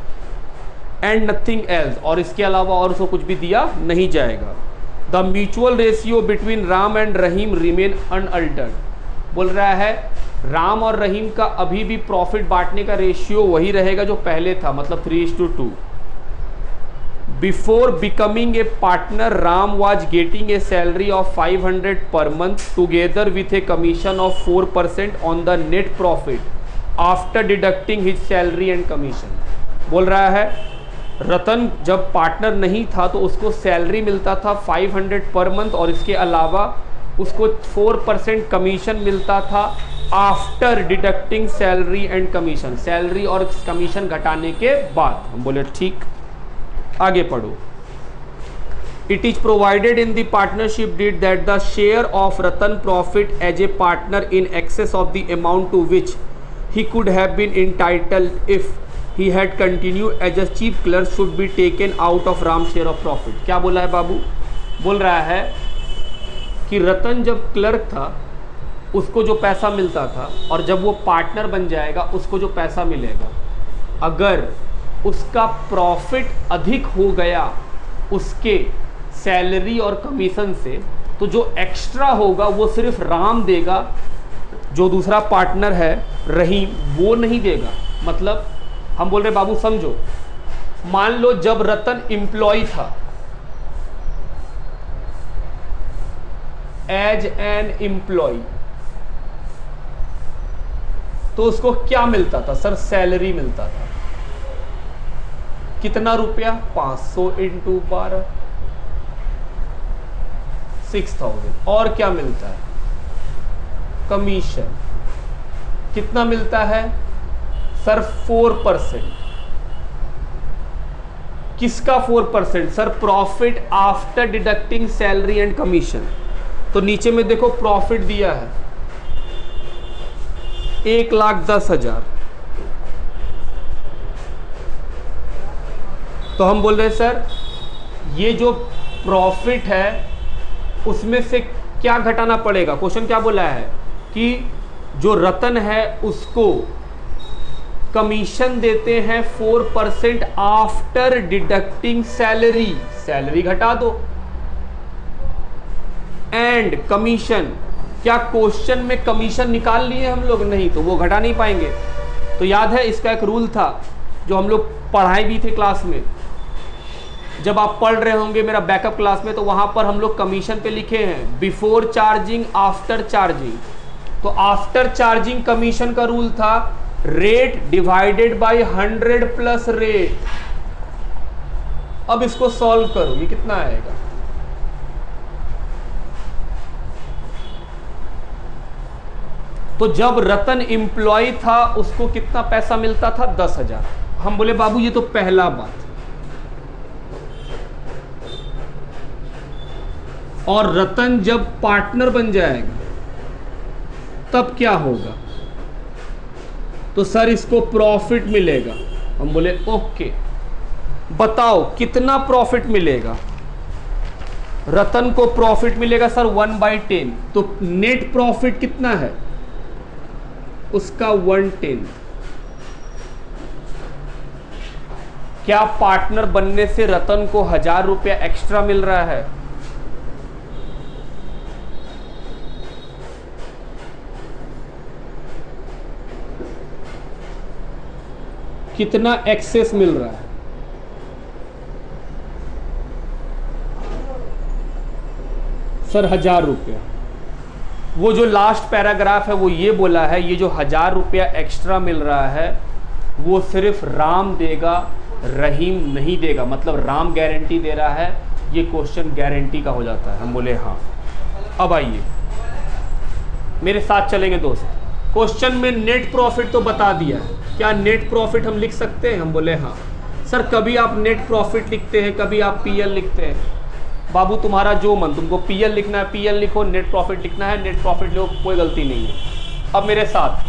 एंड नथिंग एल्स, और इसके अलावा और उसको कुछ भी दिया नहीं जाएगा। The mutual ratio between Ram and Rahim remain unaltered. बोल रहा है राम और रहीम का अभी भी प्रॉफिट बांटने का रेशियो वही रहेगा जो पहले था, मतलब 3:2। Before becoming a partner Ram was getting a salary of 500 per month together with A commission of 4% on the net profit after deducting his salary and commission. बोल रहा है रतन जब पार्टनर नहीं था तो उसको सैलरी मिलता था 500 पर मंथ, और इसके अलावा उसको 4% कमीशन मिलता था after deducting salary and commission, salary और कमीशन घटाने के बाद। हम बोले ठीक, आगे पढ़ो। It is provided in the partnership deed that the share of Ratan profit as a partner in excess of the amount to which he could have been entitled if he had continued as a chief clerk should be taken out of Ram's share of profit। क्या बोला है बाबू? बोल रहा है कि रतन जब clerk था उसको जो पैसा मिलता था और जब वो पार्टनर बन जाएगा उसको जो पैसा मिलेगा, अगर उसका प्रॉफिट अधिक हो गया उसके सैलरी और कमीशन से, तो जो एक्स्ट्रा होगा वो सिर्फ राम देगा, जो दूसरा पार्टनर है रहीम वो नहीं देगा। मतलब हम बोल रहे बाबू समझो, मान लो जब रतन एम्प्लॉय था, एज एन एम्प्लॉय, तो उसको क्या मिलता था सर? सैलरी मिलता था। कितना रुपया? 500 इंटू 12, 6000। और क्या मिलता है? कमीशन। कितना मिलता है सर? 4%। किसका 4% sir? Profit after deducting salary and commission. तो नीचे में देखो प्रॉफिट दिया है 1,10,000। तो हम बोल रहे हैं सर ये जो प्रॉफिट है उसमें से क्या घटाना पड़ेगा? क्वेश्चन क्या बोला है कि जो रतन है उसको कमीशन देते हैं 4% आफ्टर डिडक्टिंग सैलरी, सैलरी घटा दो, एंड कमीशन। क्या क्वेश्चन में कमीशन निकाल लिए हम लोग? नहीं, तो वो घटा नहीं पाएंगे। तो याद है इसका एक रूल था जो हम लोग पढ़ाए भी थे क्लास में, जब आप पढ़ रहे होंगे मेरा बैकअप क्लास में, तो वहां पर हम लोग कमीशन पे लिखे हैं बिफोर चार्जिंग, आफ्टर चार्जिंग। तो आफ्टर चार्जिंग कमीशन का रूल था rate divided by 100 plus rate. अब इसको सॉल्व करो, ये कितना आएगा? तो जब रतन एम्प्लॉय था उसको कितना पैसा मिलता था? 10,000। हम बोले बाबू ये तो पहला बात, और रतन जब पार्टनर बन जाएगा तब क्या होगा? तो सर इसको प्रॉफिट मिलेगा। हम बोले ओके, बताओ कितना प्रॉफिट मिलेगा? रतन को प्रॉफिट मिलेगा सर 1/10। तो नेट प्रॉफिट कितना है उसका? 1/10। क्या पार्टनर बनने से रतन को 1000 रुपया एक्स्ट्रा मिल रहा है? कितना एक्सेस मिल रहा है? सर 1000 रुपया। वो जो लास्ट पैराग्राफ है वो ये बोला है ये जो 1000 रुपया एक्स्ट्रा मिल रहा है वो सिर्फ राम देगा, रहीम नहीं देगा। मतलब राम गारंटी दे रहा है, ये क्वेश्चन गारंटी का हो जाता है। हम बोले हाँ। अब आइए मेरे साथ चलेंगे दोस्त। क्वेश्चन में नेट प्रॉफिट तो बता दिया है, क्या नेट प्रॉफिट हम लिख सकते हैं? हम बोले हाँ। सर कभी आप नेट प्रॉफिट लिखते हैं, कभी आप पीएल लिखते हैं। बाबू तुम्हारा जो मन, तुमको पीएल लिखना है पीएल लिखो, नेट प्रॉफिट लिखना है नेट प्रॉफिट लिखो, कोई गलती नहीं है। अब मेरे साथ,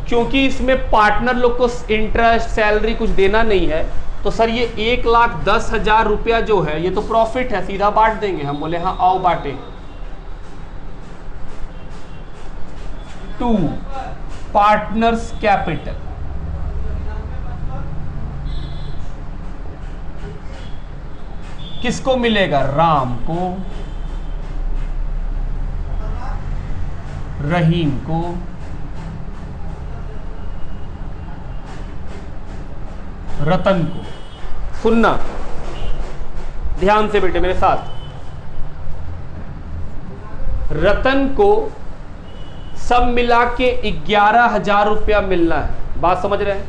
क्योंकि इसमें पार्टनर लोग को इंटरेस्ट सैलरी कुछ देना नहीं है, तो सर ये 1,10,000 रुपया जो है ये तो प्रॉफिट है, सीधा बांट देंगे। हम बोले हाँ आओ बांटे। 2 पार्टनर्स कैपिटल, किसको मिलेगा? राम को, रहीम को, रतन को। सुनना ध्यान से बेटे मेरे साथ। रतन को सब मिला के 11,000 रुपया मिलना है। बात समझ रहे हैं?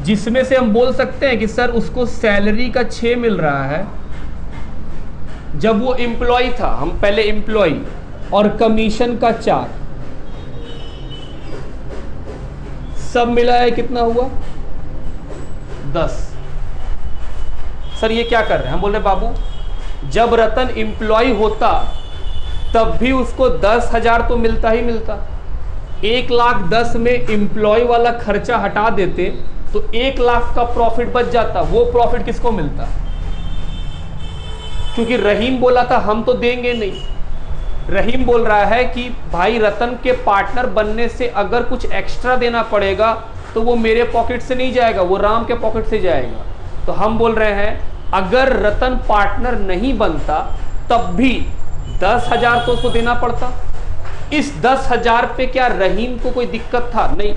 जिसमें से हम बोल सकते हैं कि सर उसको सैलरी का 6 मिल रहा है जब वो एम्प्लॉय था, हम पहले एम्प्लॉय और कमीशन का 4 सब मिला है कितना हुआ 10। सर ये क्या कर रहे हैं? हम बोल रहे बाबू जब रतन एम्प्लॉय होता तब भी उसको 10,000 तो मिलता ही मिलता। 1,10,000 में एम्प्लॉय वाला खर्चा हटा देते तो 1,00,000 का प्रॉफिट बच जाता। वो प्रॉफिट किसको मिलता? क्योंकि रहीम बोला था हम तो देंगे नहीं। रहीम बोल रहा है कि भाई रतन के पार्टनर बनने से अगर कुछ एक्स्ट्रा देना पड़ेगा तो वो मेरे पॉकेट से नहीं जाएगा, वो राम के पॉकेट से जाएगा। तो हम बोल रहे हैं अगर रतन पार्टनर नहीं बनता तब भी 10,000 तो उसको देना पड़ता। इस 10,000 पे क्या रहीम को कोई दिक्कत था? नहीं,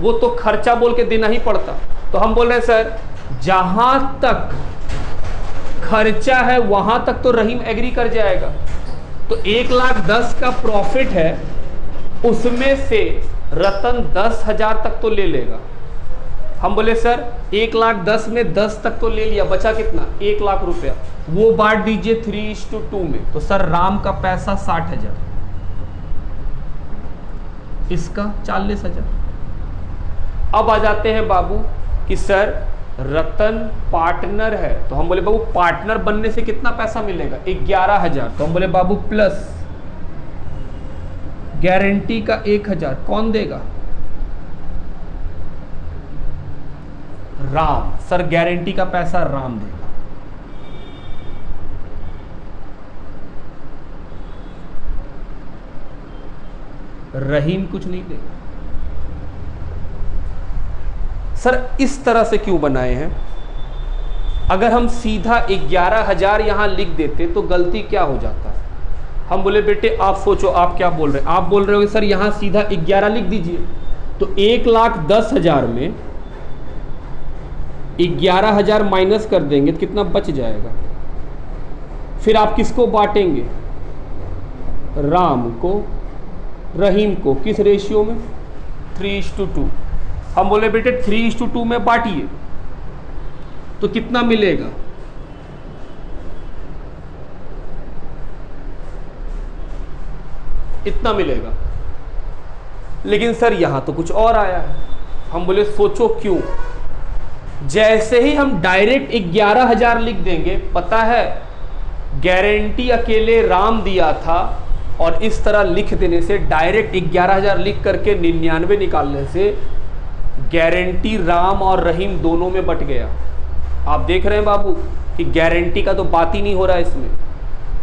वो तो खर्चा बोल के देना ही पड़ता। तो हम बोल रहे हैं सर जहां तक खर्चा है वहां तक तो रहीम एग्री कर जाएगा। तो 1,10,000 का प्रॉफिट है, उसमें से रतन 10,000 तक तो ले लेगा। हम बोले सर 1,10,000 में 10 तक तो ले लिया, बचा कितना? 1,00,000 रुपया। वो बांट दीजिए 3:2 में। तो सर राम का पैसा 60,000, इसका 40,000। अब आ जाते हैं बाबू कि सर रतन पार्टनर है, तो हम बोले बाबू पार्टनर बनने से कितना पैसा मिलेगा? 11,000। तो हम बोले बाबू प्लस गारंटी का 1,000 कौन देगा? राम। सर गारंटी का पैसा राम देगा। रहीम कुछ नहीं देगा। सर इस तरह से क्यों बनाए हैं? अगर हम सीधा 11,000 यहां लिख देते तो गलती क्या हो जाता? हम बोले बेटे आप सोचो आप क्या बोल रहे हैं। आप बोल रहे हो सर यहां सीधा 11 लिख दीजिए। तो 1,10,000 में 11,000 माइनस कर देंगे तो कितना बच जाएगा? फिर आप किसको बांटेंगे? राम को, रहीम को। किस रेशियो में? 3:2। हम बोले बेटे 3:2 में बांटिए तो कितना मिलेगा? इतना मिलेगा। लेकिन सर यहां तो कुछ और आया है। हम बोले सोचो क्यों? जैसे ही हम डायरेक्ट 11,000 लिख देंगे, पता है गारंटी अकेले राम दिया था और इस तरह लिख देने से डायरेक्ट 11,000 लिख करके 99 निकालने से गारंटी राम और रहीम दोनों में बट गया। आप देख रहे हैं बाबू कि गारंटी का तो बात ही नहीं हो रहा है इसमें।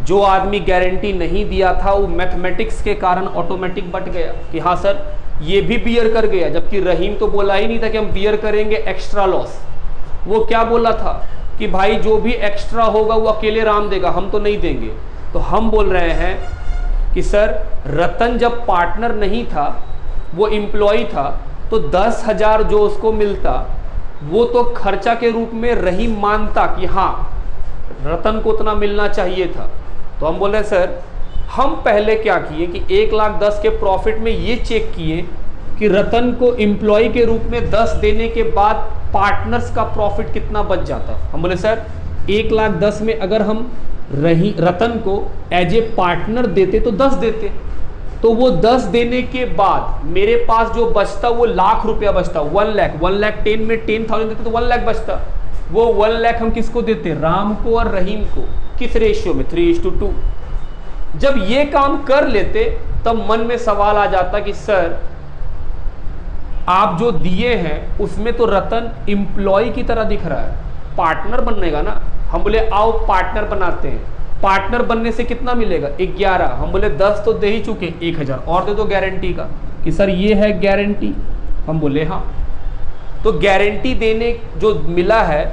जो आदमी गारंटी नहीं दिया था वो मैथमेटिक्स के कारण ऑटोमेटिक बट गया कि हाँ सर ये भी बियर कर गया, जबकि रहीम तो बोला ही नहीं था कि हम बियर करेंगे एक्स्ट्रा लॉस। वो क्या बोला था कि भाई जो भी एक्स्ट्रा होगा वो अकेले राम देगा, हम तो नहीं देंगे। तो हम बोल रहे हैं कि सर रतन जब पार्टनर नहीं था, वो एम्प्लॉय था, तो 10,000 जो उसको मिलता वो तो खर्चा के रूप में रहीम मानता कि हाँ रतन को उतना मिलना चाहिए था। तो हम बोल रहे हैं सर हम पहले क्या किए कि 1,10,000 के प्रॉफिट में ये चेक किए कि रतन को एम्प्लॉय के रूप में 10 देने के बाद पार्टनर्स का प्रॉफिट कितना बच जाता। हम बोले सर 1,10,000 में अगर हम रतन को एज ए पार्टनर देते तो 10 देते, तो वो 10 देने के बाद मेरे पास जो बचता वो ₹1,00,000 बचता। 1,10,000 में 10,000 देते तो 1,00,000 बचता। वो 1,00,000 हम किसको देते? राम को और रहीम को। किस रेशियो में? 3:2। जब ये काम कर लेते तब मन में सवाल आ जाता कि सर आप जो दिए हैं उसमें तो रतन एम्प्लॉय की तरह दिख रहा है, पार्टनर बनने का ना। हम बोले आओ पार्टनर बनाते हैं। पार्टनर बनने से कितना मिलेगा? 11। हम बोले 10 तो दे ही चुके, 1,000 और दे दो गारंटी का कि सर ये है गारंटी। हम बोले हाँ। तो गारंटी देने जो मिला है,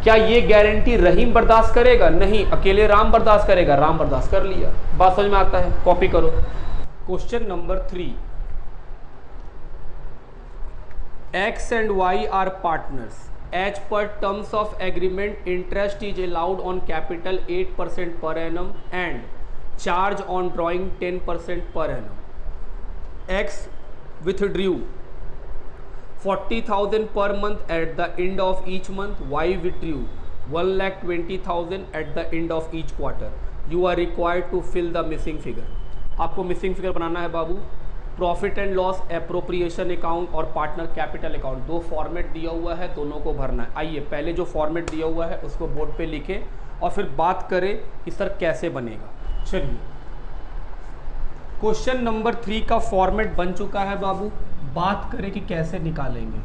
क्या ये गारंटी रहीम बर्दाश्त करेगा? नहीं, अकेले राम बर्दाश्त करेगा। राम बर्दाश्त कर लिया। बात समझ में आता है? कॉपी करो। Question number 3, X and Y are partners. As per terms of agreement, interest is allowed on capital 8% per annum and charge on drawing 10% per annum. X withdrew 40,000 per month at the end of each month. Y withdrew 1,20,000 at the end of each quarter. You are required to fill the missing figure. आपको missing figure बनाना है बाबू। Profit and loss appropriation account और partner capital account, दो format दिया हुआ है, दोनों को भरना है। आइए पहले जो फॉर्मेट दिया हुआ है उसको बोर्ड पे लिखें और फिर बात करें कि सर कैसे बनेगा। चलिए, क्वेश्चन नंबर 3 का फॉर्मेट बन चुका है बाबू। बात करें कि कैसे निकालेंगे।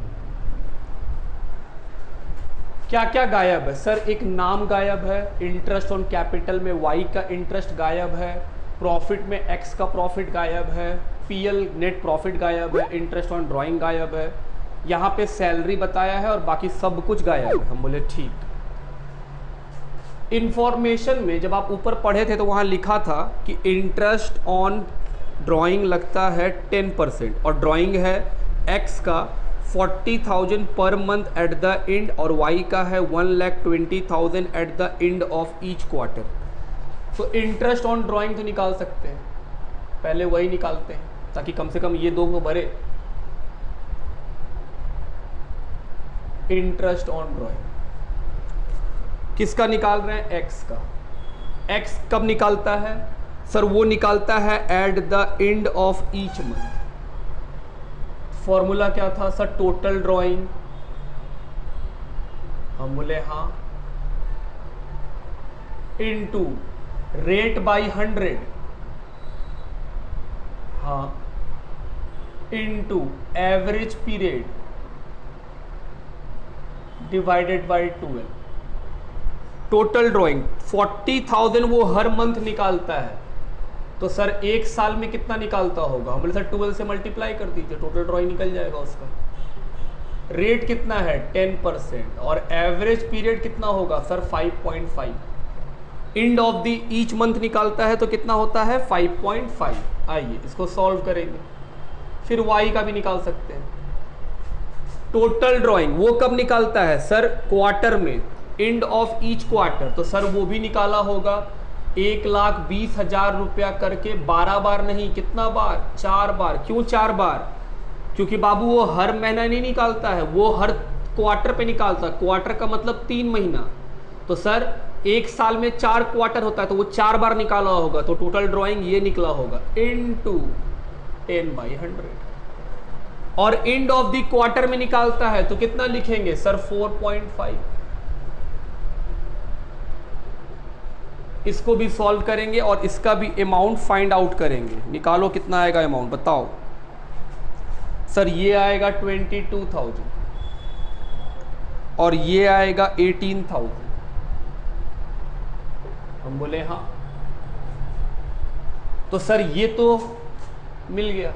क्या क्या गायब है सर? एक नाम गायब है, इंटरेस्ट ऑन कैपिटल में वाई का इंटरेस्ट गायब है, प्रॉफिट में एक्स का प्रॉफिट गायब है, पीएल नेट प्रॉफिट गायब है, इंटरेस्ट ऑन ड्राइंग गायब है, यहाँ पे सैलरी बताया है और बाकी सब कुछ गायब है। हम बोले ठीक। इंफॉर्मेशन में जब आप ऊपर पढ़े थे तो वहाँ लिखा था कि इंटरेस्ट ऑन ड्राइंग लगता है 10% और ड्राइंग है एक्स का 40,000 per month eight the and और वाई का है 1,20,000 eight the end of each quarter. तो इंटरेस्ट ऑन ड्राइंग तो निकाल सकते हैं, पहले वही निकालते हैं ताकि कम से कम ये दो को भरे। इंटरेस्ट ऑन ड्राइंग किसका निकाल रहे हैं? एक्स का। एक्स कब निकालता है सर? वो निकालता है eight the end of each month. Formula क्या था सर? Total drawing. हम बोले हाँ, इनटू रेट बाई 100, हाँ, into average period divided by 12। Total drawing 40,000 वो हर मंथ निकालता है, तो सर एक साल में कितना निकालता होगा? हम बोले सर 12 से मल्टीप्लाई कर दीजिए, टोटल ड्राइंग निकल जाएगा उसका। रेट कितना है? 10% और एवरेज पीरियड कितना होगा sir? 5.5। End of the each month निकालता है तो कितना होता है? 5.5। आइए इसको सॉल्व करेंगे, फिर वाई का भी निकाल सकते हैं। टोटल ड्राइंग वो कब निकालता है सर? क्वार्टर में, एंड ऑफ ईच क्वार्टर। तो सर वो भी निकाला होगा 1,20,000 रुपया करके 12 बार नहीं, कितना बार? 4 बार। क्यों 4 बार? क्योंकि बाबू वो हर महीना नहीं निकालता है, वो हर क्वार्टर पे निकालता है। क्वार्टर का मतलब 3 महीना। तो सर एक साल में 4 क्वार्टर होता है, तो वो 4 बार निकाला होगा, तो टोटल ड्राइंग ये निकला होगा इनटू 10/100। और एंड ऑफ द क्वार्टर में निकालता है तो कितना लिखेंगे सर? 4.5। इसको भी सॉल्व करेंगे और इसका भी अमाउंट फाइंड आउट करेंगे। निकालो कितना आएगा अमाउंट, बताओ सर। ये आएगा 22,000 और ये आएगा 18,000। हम बोले हाँ, तो सर ये तो मिल गया।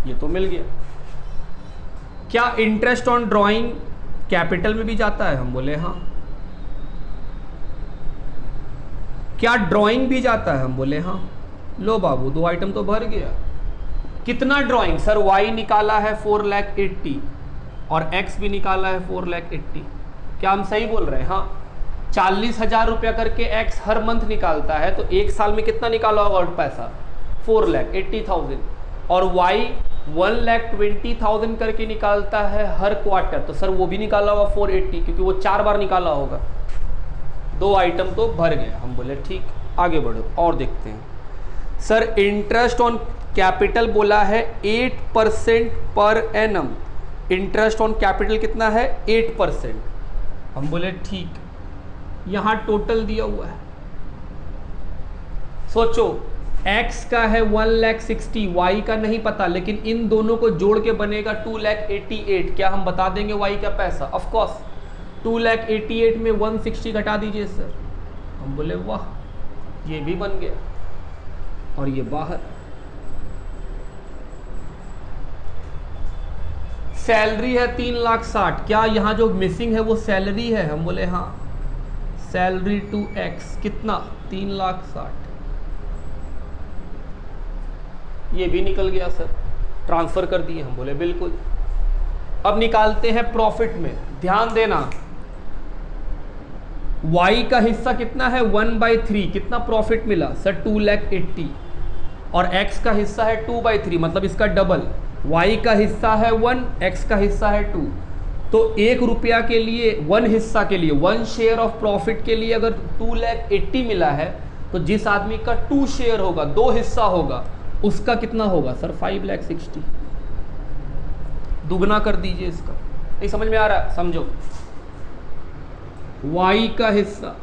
ये तो मिल गया। क्या इंटरेस्ट ऑन ड्राइंग कैपिटल में भी जाता है? हम बोले हाँ। क्या ड्राइंग भी जाता है? हम बोले हाँ। लो बाबू, 2 आइटम तो भर गया। कितना ड्राइंग सर? वाई निकाला है 4,80,000 और एक्स भी निकाला है 4,80,000। क्या हम सही बोल रहे हैं? हाँ। 40,000 रुपया करके एक्स हर मंथ निकालता है, तो एक साल में कितना निकाला होगा पैसा? 4,80,000। और वाई 1,20,000 करके निकालता है हर क्वार्टर, तो सर वो भी निकाला होगा 480, क्योंकि वो 4 बार निकाला होगा। 2 आइटम तो भर गया। हम बोले ठीक, आगे बढ़ो और देखते हैं। सर इंटरेस्ट ऑन कैपिटल बोला है 8% per annum. Interest on capital कितना है? 8%। हम बोले ठीक, यहां टोटल दिया हुआ है। सोचो, x का है 1,60,000, y का नहीं पता, लेकिन इन दोनों को जोड़ के बनेगा 2,88,000। क्या हम बता देंगे y का पैसा? Of course. 2,88,000 में 160 घटा दीजिए सर। हम बोले वाह, ये भी बन गया और ये बाहर। सैलरी है 3,60,000। क्या यहाँ जो मिसिंग है वो सैलरी है? हम बोले हाँ। सैलरी टू एक्स कितना? 3,60,000। ये भी निकल गया सर, ट्रांसफर कर दिए। हम बोले बिल्कुल। अब निकालते हैं प्रॉफिट में। ध्यान देना, y का हिस्सा कितना है? 1/3। कितना प्रॉफिट मिला सर? 2,80,000। और x का हिस्सा है 2/3, मतलब इसका डबल। y का हिस्सा है 1, x का हिस्सा है 2। तो 1 रुपया के लिए 1 हिस्सा के लिए 1 शेयर ऑफ प्रॉफिट के लिए अगर 2,80,000 मिला है तो जिस आदमी का 2 शेयर होगा, 2 हिस्सा होगा, उसका कितना होगा सर? 5,60,000। दुगना कर दीजिए इसका। नहीं समझ में आ रहा? समझो, y का हिस्सा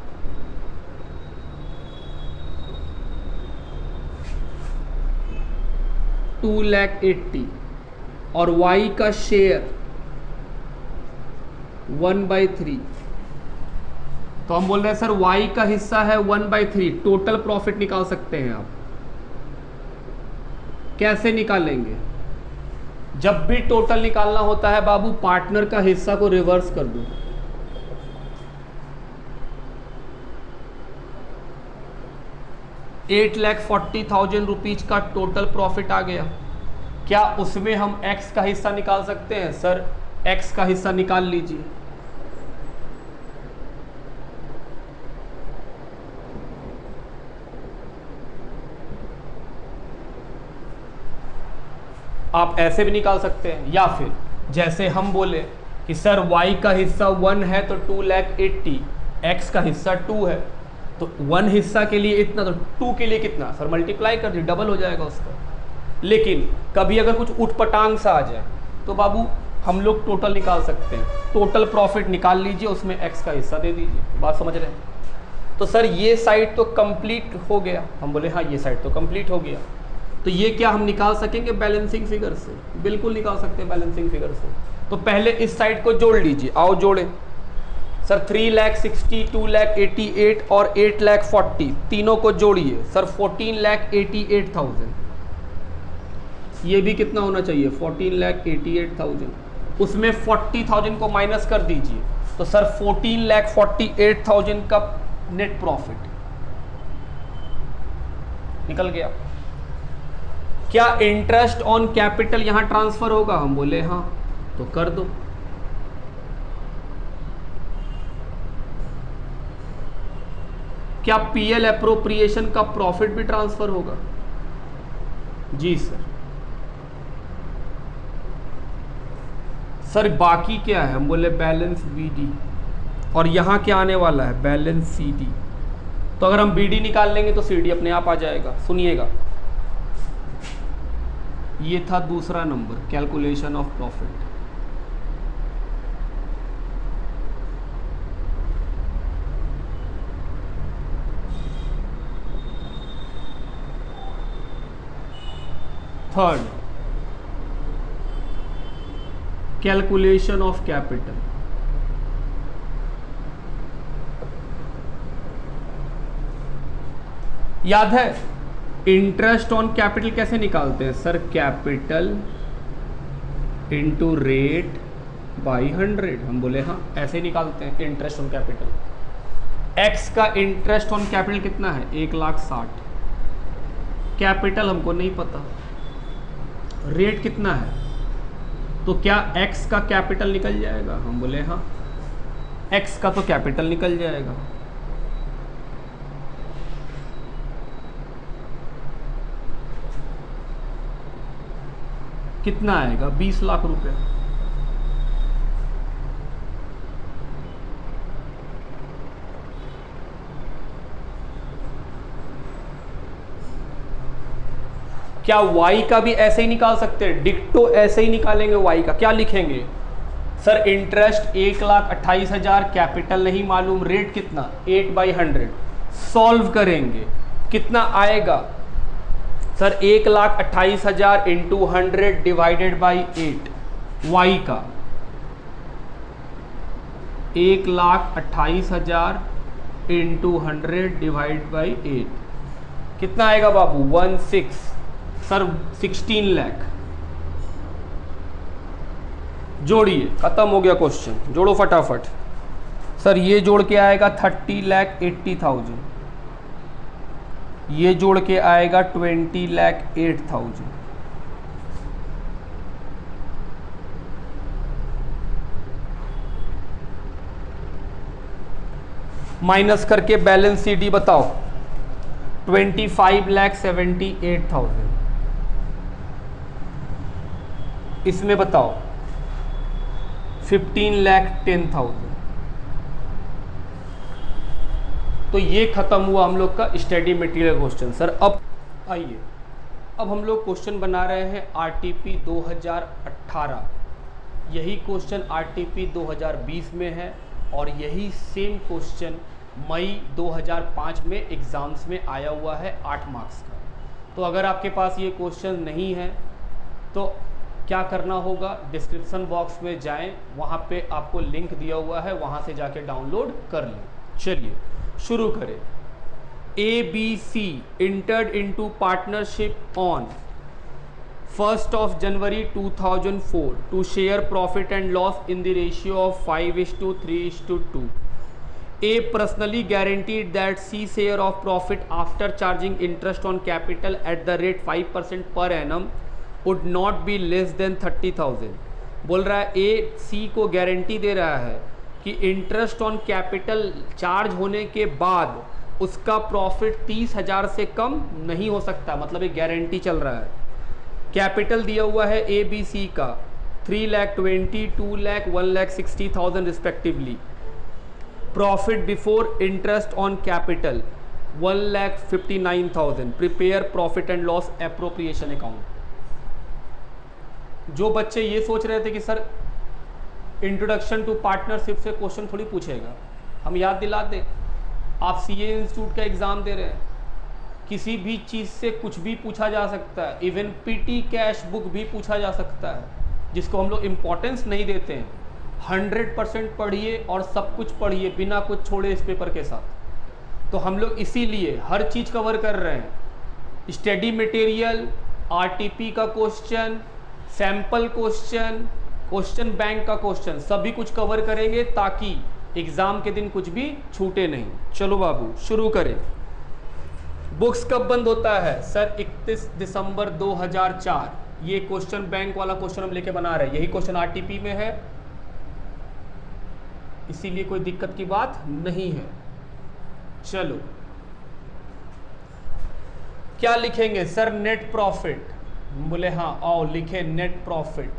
2,80,000 और y का शेयर 1/3। तो हम बोल रहे हैं सर y का हिस्सा है 1/3, टोटल प्रॉफिट निकाल सकते हैं आप। कैसे निकालेंगे? जब भी टोटल निकालना होता है बाबू, पार्टनर का हिस्सा को रिवर्स कर दो। ₹8,40,000 का टोटल प्रॉफिट आ गया। क्या उसमें हम x का हिस्सा निकाल सकते हैं? सर x का हिस्सा निकाल लीजिए। आप ऐसे भी निकाल सकते हैं, या फिर जैसे हम बोले कि सर y का हिस्सा 1 है तो 2,80,000, x का हिस्सा 2 है तो 1 हिस्सा के लिए इतना, तो 2 के लिए कितना सर? मल्टीप्लाई कर दीजिए, डबल हो जाएगा उसका। लेकिन कभी अगर कुछ उठपटांग सा आ जाए तो बाबू हम लोग टोटल निकाल सकते हैं। टोटल प्रॉफिट निकाल लीजिए, उसमें x का हिस्सा दे दीजिए। बात समझ रहे हैं? तो सर ये साइड तो कंप्लीट हो गया। हम बोले हाँ ये साइड तो कंप्लीट हो गया। तो ये क्या हम निकाल सकेंगे बैलेंसिंग फिगर से? बिल्कुल निकाल सकते हैं बैलेंसिंग फिगर से। तो पहले इस साइड को जोड़ लीजिए, आओ जोड़े। सर 3,60,000, 2,88,000 और 8,40,000 तीनों को जोड़िए। सर 14,88,000। ये भी कितना होना चाहिए? 14,88,000। उसमें 40,000 को माइनस कर दीजिए, तो सर 14,48,000 का नेट प्रॉफिट निकल गया। क्या इंटरेस्ट ऑन कैपिटल यहां ट्रांसफर होगा? हम बोले हाँ, तो कर दो। क्या पीएल एप्रोप्रिएशन का प्रॉफिट भी ट्रांसफर होगा? जी सर। सर बाकी क्या है? हम बोले बैलेंस बीडी, और यहां क्या आने वाला है? Balance CD. तो अगर हम बीडी निकाल लेंगे तो सीडी अपने आप आ जाएगा। सुनिएगा, ये था दूसरा number, calculation of profit. Third, calculation of capital. याद है इंटरेस्ट ऑन कैपिटल कैसे निकालते हैं? Sir capital into rate by 100। हम बोले हाँ, ऐसे निकालते हैं इंटरेस्ट ऑन कैपिटल। एक्स का इंटरेस्ट ऑन कैपिटल कितना है? 1,60,000। कैपिटल हमको नहीं पता, रेट कितना है, तो क्या एक्स का कैपिटल निकल जाएगा? हम बोले हाँ, एक्स का तो कैपिटल निकल जाएगा। कितना आएगा? 20 लाख रुपए। क्या y का भी ऐसे ही निकाल सकते हैं? डिक्टो ऐसे ही निकालेंगे y का। क्या लिखेंगे? सर इंटरेस्ट 1,28,000, कैपिटल नहीं मालूम, रेट कितना? 8/100। सॉल्व करेंगे, कितना आएगा? Sir 1,28,000 into 100 divided by 8, y का 1,28,000 इंटू 100 डिवाइड बाई 8 कितना आएगा बाबू? 16। सर 16 लाख। जोड़िए, खत्म हो गया क्वेश्चन। जोड़ो फटाफट। सर ये जोड़ के आएगा 30,80,000, ये जोड़ के आएगा 20,08,000। माइनस करके बैलेंस सीडी बताओ। 25,78,000। इसमें बताओ 15,10,000। तो ये खत्म हुआ हम लोग का स्टडी मटेरियल क्वेश्चन। सर अब आइए, अब हम लोग क्वेश्चन बना रहे हैं आरटीपी 2018। यही क्वेश्चन आरटीपी 2020 में है और यही सेम क्वेश्चन मई 2005 में एग्ज़ाम्स में आया हुआ है 8 मार्क्स का। तो अगर आपके पास ये क्वेश्चन नहीं है तो क्या करना होगा, डिस्क्रिप्शन बॉक्स में जाएं, वहाँ पे आपको लिंक दिया हुआ है, वहाँ से जाके डाउनलोड कर लें। चलिए शुरू करें। ABC entered into partnership on 1st of January 2004 to share profit and loss in the ratio of 5:3:2. A personally guaranteed that C share of profit after charging interest on capital at the rate 5% per annum would not be less than 30,000। बोल रहा है A C को guarantee दे रहा है कि interest on capital charge होने के बाद उसका प्रॉफिट 30,000 से कम नहीं हो सकता, मतलब एक गारंटी चल रहा है। कैपिटल दिया हुआ है ABC का 3,20,000, 2,00,000, 1,60,000 respectively. Profit before interest on capital 1,59,000। Prepare profit and loss appropriation account. जो बच्चे ये सोच रहे थे कि सर इंट्रोडक्शन टू पार्टनरशिप से क्वेश्चन थोड़ी पूछेगा, हम याद दिला दें, आप सीए इंस्टीट्यूट का एग्ज़ाम दे रहे हैं, किसी भी चीज़ से कुछ भी पूछा जा सकता है, इवन पीटी कैश बुक भी पूछा जा सकता है, जिसको हम लोग इम्पोर्टेंस नहीं देते हैं। 100% पढ़िए और सब कुछ पढ़िए, बिना कुछ छोड़े इस पेपर के साथ। तो हम लोग इसीलिए हर चीज़ कवर कर रहे हैं, स्टडी मटेरियल, आरटीपी का question, sample question, question bank का क्वेश्चन, सभी कुछ कवर करेंगे ताकि एग्ज़ाम के दिन कुछ भी छूटे नहीं। चलो बाबू शुरू करें। बुक्स कब बंद होता है? सर 31 दिसंबर 2004। ये क्वेश्चन बैंक वाला क्वेश्चन हम लेके बना रहे हैं, यही क्वेश्चन आरटीपी में है, इसीलिए कोई दिक्कत की बात नहीं है। चलो क्या लिखेंगे? Sir net profit. बोले हाँ, आओ लिखे नेट प्रॉफिट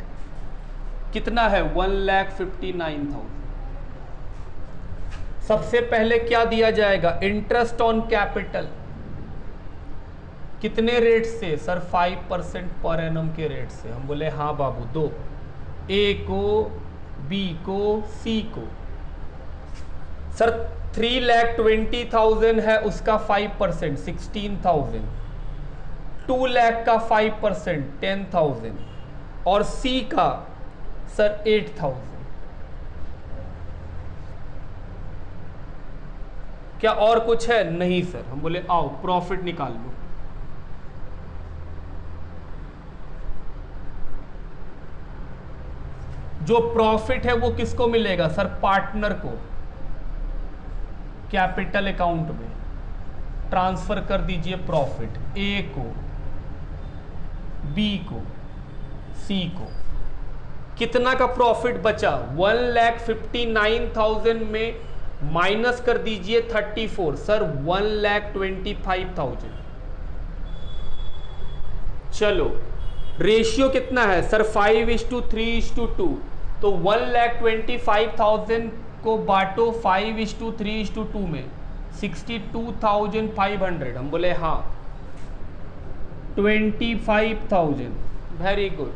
कितना है? 1,59,000। सबसे पहले क्या दिया जाएगा? Interest on capital. कितने रेट से? सर 5% पर एनम के रेट से। हम बोले हाँ बाबू, दो, ए को, बी को, सी को। सर 3,20,000 है, उसका 5% 16,000, 2 लाख का 5% 10,000 और सी का सर 8,000। क्या और कुछ है? नहीं सर। हम बोले आओ प्रॉफिट निकाल लो। जो प्रॉफिट है वो किसको मिलेगा? सर पार्टनर को। कैपिटल अकाउंट में ट्रांसफर कर दीजिए प्रॉफिट, ए को, बी को, सी को। कितना का प्रॉफिट बचा? 1,59,000 में माइनस कर दीजिए 34, सर 1,25,000। चलो रेशियो कितना है? सर 5:3:2। तो 1,25,000 को बांटो 5:3:2 में, 62,500। हम बोले हाँ 25,000, वेरी गुड।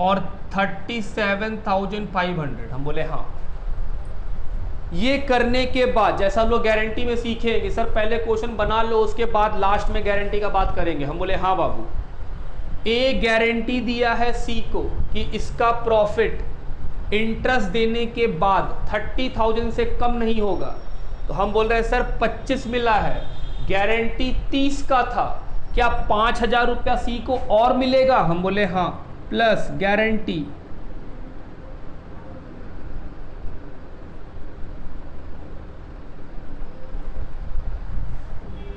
और 37,500। हम बोले हाँ। ये करने के बाद जैसा हम लोग गारंटी में सीखे कि सर पहले क्वेश्चन बना लो, उसके बाद लास्ट में गारंटी का बात करेंगे। हम बोले हाँ बाबू। ए गारंटी दिया है सी को कि इसका प्रॉफिट इंटरेस्ट देने के बाद 30,000 से कम नहीं होगा। तो हम बोल रहे हैं सर 25 मिला है, गारंटी 30 का था, क्या 5,000 रुपया सी को और मिलेगा? हम बोले हाँ, प्लस गारंटी।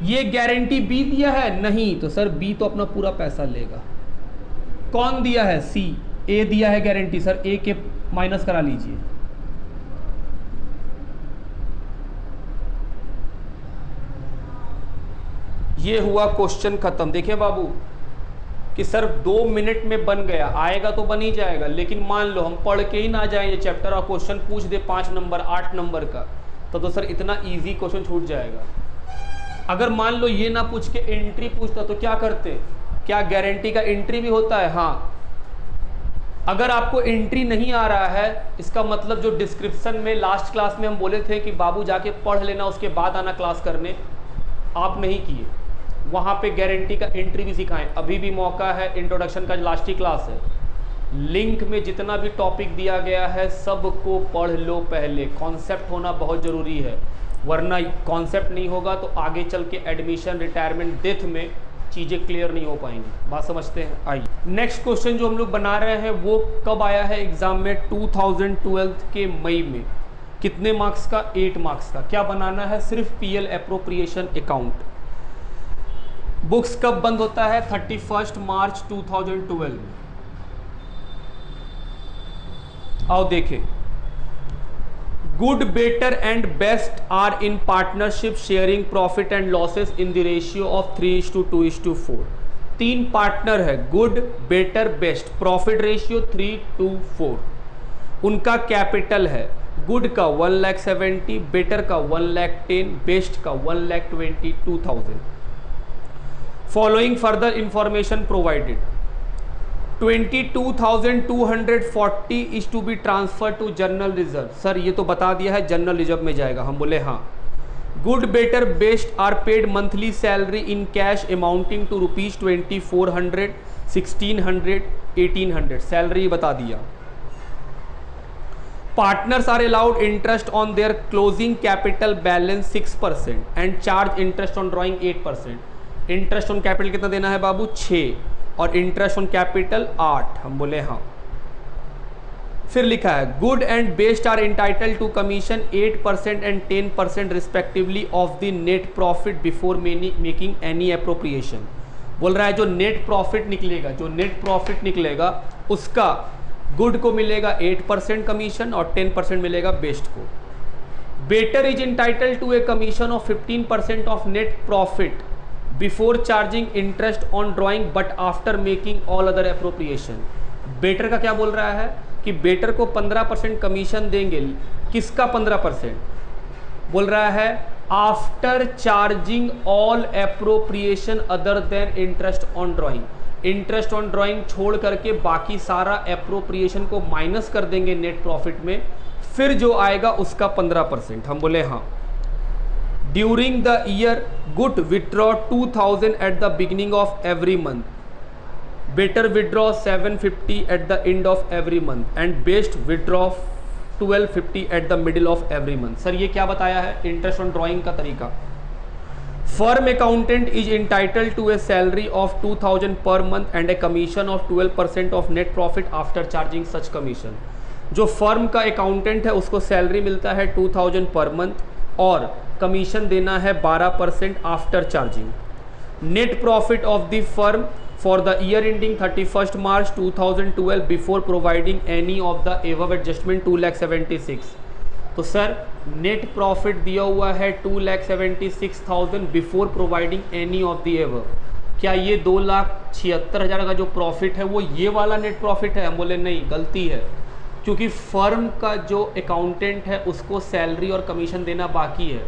ये गारंटी बी दिया है? नहीं। तो सर बी तो अपना पूरा पैसा लेगा। कौन दिया है? सी। ए दिया है गारंटी, सर ए के माइनस करा लीजिए। ये हुआ क्वेश्चन खत्म। देखिए बाबू, कि सर 2 मिनट में बन गया, आएगा तो बन ही जाएगा, लेकिन मान लो हम पढ़ के ही ना जाए ये चैप्टर और क्वेश्चन पूछ दे 5 नंबर 8 नंबर का, तो सर इतना इजी क्वेश्चन छूट जाएगा। अगर मान लो ये ना पूछ के एंट्री पूछता तो क्या करते? क्या गारंटी का एंट्री भी होता है? हाँ। अगर आपको एंट्री नहीं आ रहा है, इसका मतलब जो डिस्क्रिप्शन में लास्ट क्लास में हम बोले थे कि बाबू जाके पढ़ लेना उसके बाद आना क्लास करने, आप नहीं किए। वहाँ पे गारंटी का एंट्री भी सिखाएं, अभी भी मौका है। इंट्रोडक्शन का लास्ट ही क्लास है, लिंक में जितना भी टॉपिक दिया गया है सबको पढ़ लो पहले। कॉन्सेप्ट होना बहुत ज़रूरी है, वरना कॉन्सेप्ट नहीं होगा तो आगे चल के एडमिशन, रिटायरमेंट, डेथ में चीज़ें क्लियर नहीं हो पाएंगी। बात समझते हैं? आइए नेक्स्ट क्वेश्चन जो हम लोग बना रहे हैं वो कब आया है एग्जाम में? 2012 के मई में। कितने मार्क्स का? 8 मार्क्स का। क्या बनाना है? सिर्फ पीएल एप्रोप्रिएशन अकाउंट। बुक्स कब बंद होता है? 31 मार्च 2012 में। आओ देखें। Good, better and best are in partnership sharing profit and losses in the ratio of 3:2:4। 3 partner है, good, better, best, profit ratio 3:4। उनका कैपिटल है, गुड का 1,70,000, बेटर का 1,10,000, बेस्ट का 1,22,000। Following further information provided. 22,240 is to be transfer to general reserve. Sir ये तो बता दिया है जनरल रिजर्व में जाएगा। हम बोले हाँ। Good, better, Best are paid monthly salary in cash amounting to ₹2400, 1600, 1800। Salary बता दिया। Partners are allowed interest on their closing capital balance 6% and charge interest on drawing 8%। Interest on capital कितना देना है बाबू? 6, और इंटरेस्ट ऑन कैपिटल 8। हम बोले हाँ। फिर लिखा है Good and best are entitled to commission 8% and 10% respectively of the net profit before making any appropriation. बोल रहा है जो नेट प्रॉफिट निकलेगा उसका गुड को मिलेगा 8% कमीशन और 10% मिलेगा बेस्ट को। Better is entitled to a commission of 15% of net profit before charging interest on drawing but after making all other appropriation. Better का क्या बोल रहा है कि बेटर को 15% कमीशन देंगे। किसका 15%? बोल रहा है after charging all appropriation other than interest on drawing. Interest on drawing छोड़ करके बाकी सारा अप्रोप्रिएशन को माइनस कर देंगे नेट प्रॉफिट में, फिर जो आएगा उसका 15%। हम बोले हाँ। During the year Good withdraw 2000 at the beginning of every month, Better withdraw 750 at the end of every month and Best withdraw 1250 at the middle of every month. Sir ये क्या बताया है? इंटरेस्ट ऑन ड्रॉइंग का तरीका। Firm accountant is entitled to a salary of 2000 per month and a commission of 12% of net profit after charging such commission. जो firm का accountant है उसको सैलरी मिलता है 2000 पर मंथ और कमीशन देना है 12% after charging. Net profit of the firm for the year ending 31 March 2012 before providing any of the above adjustment 2,76,000। तो सर नेट प्रॉफिट दिया हुआ है 2,76,000 before providing any of the above. क्या ये 2,76,000 का जो प्रॉफिट है वो ये वाला नेट प्रॉफिट है? हम बोले नहीं, गलती है, क्योंकि फर्म का जो अकाउंटेंट है उसको सैलरी और कमीशन देना बाकी है।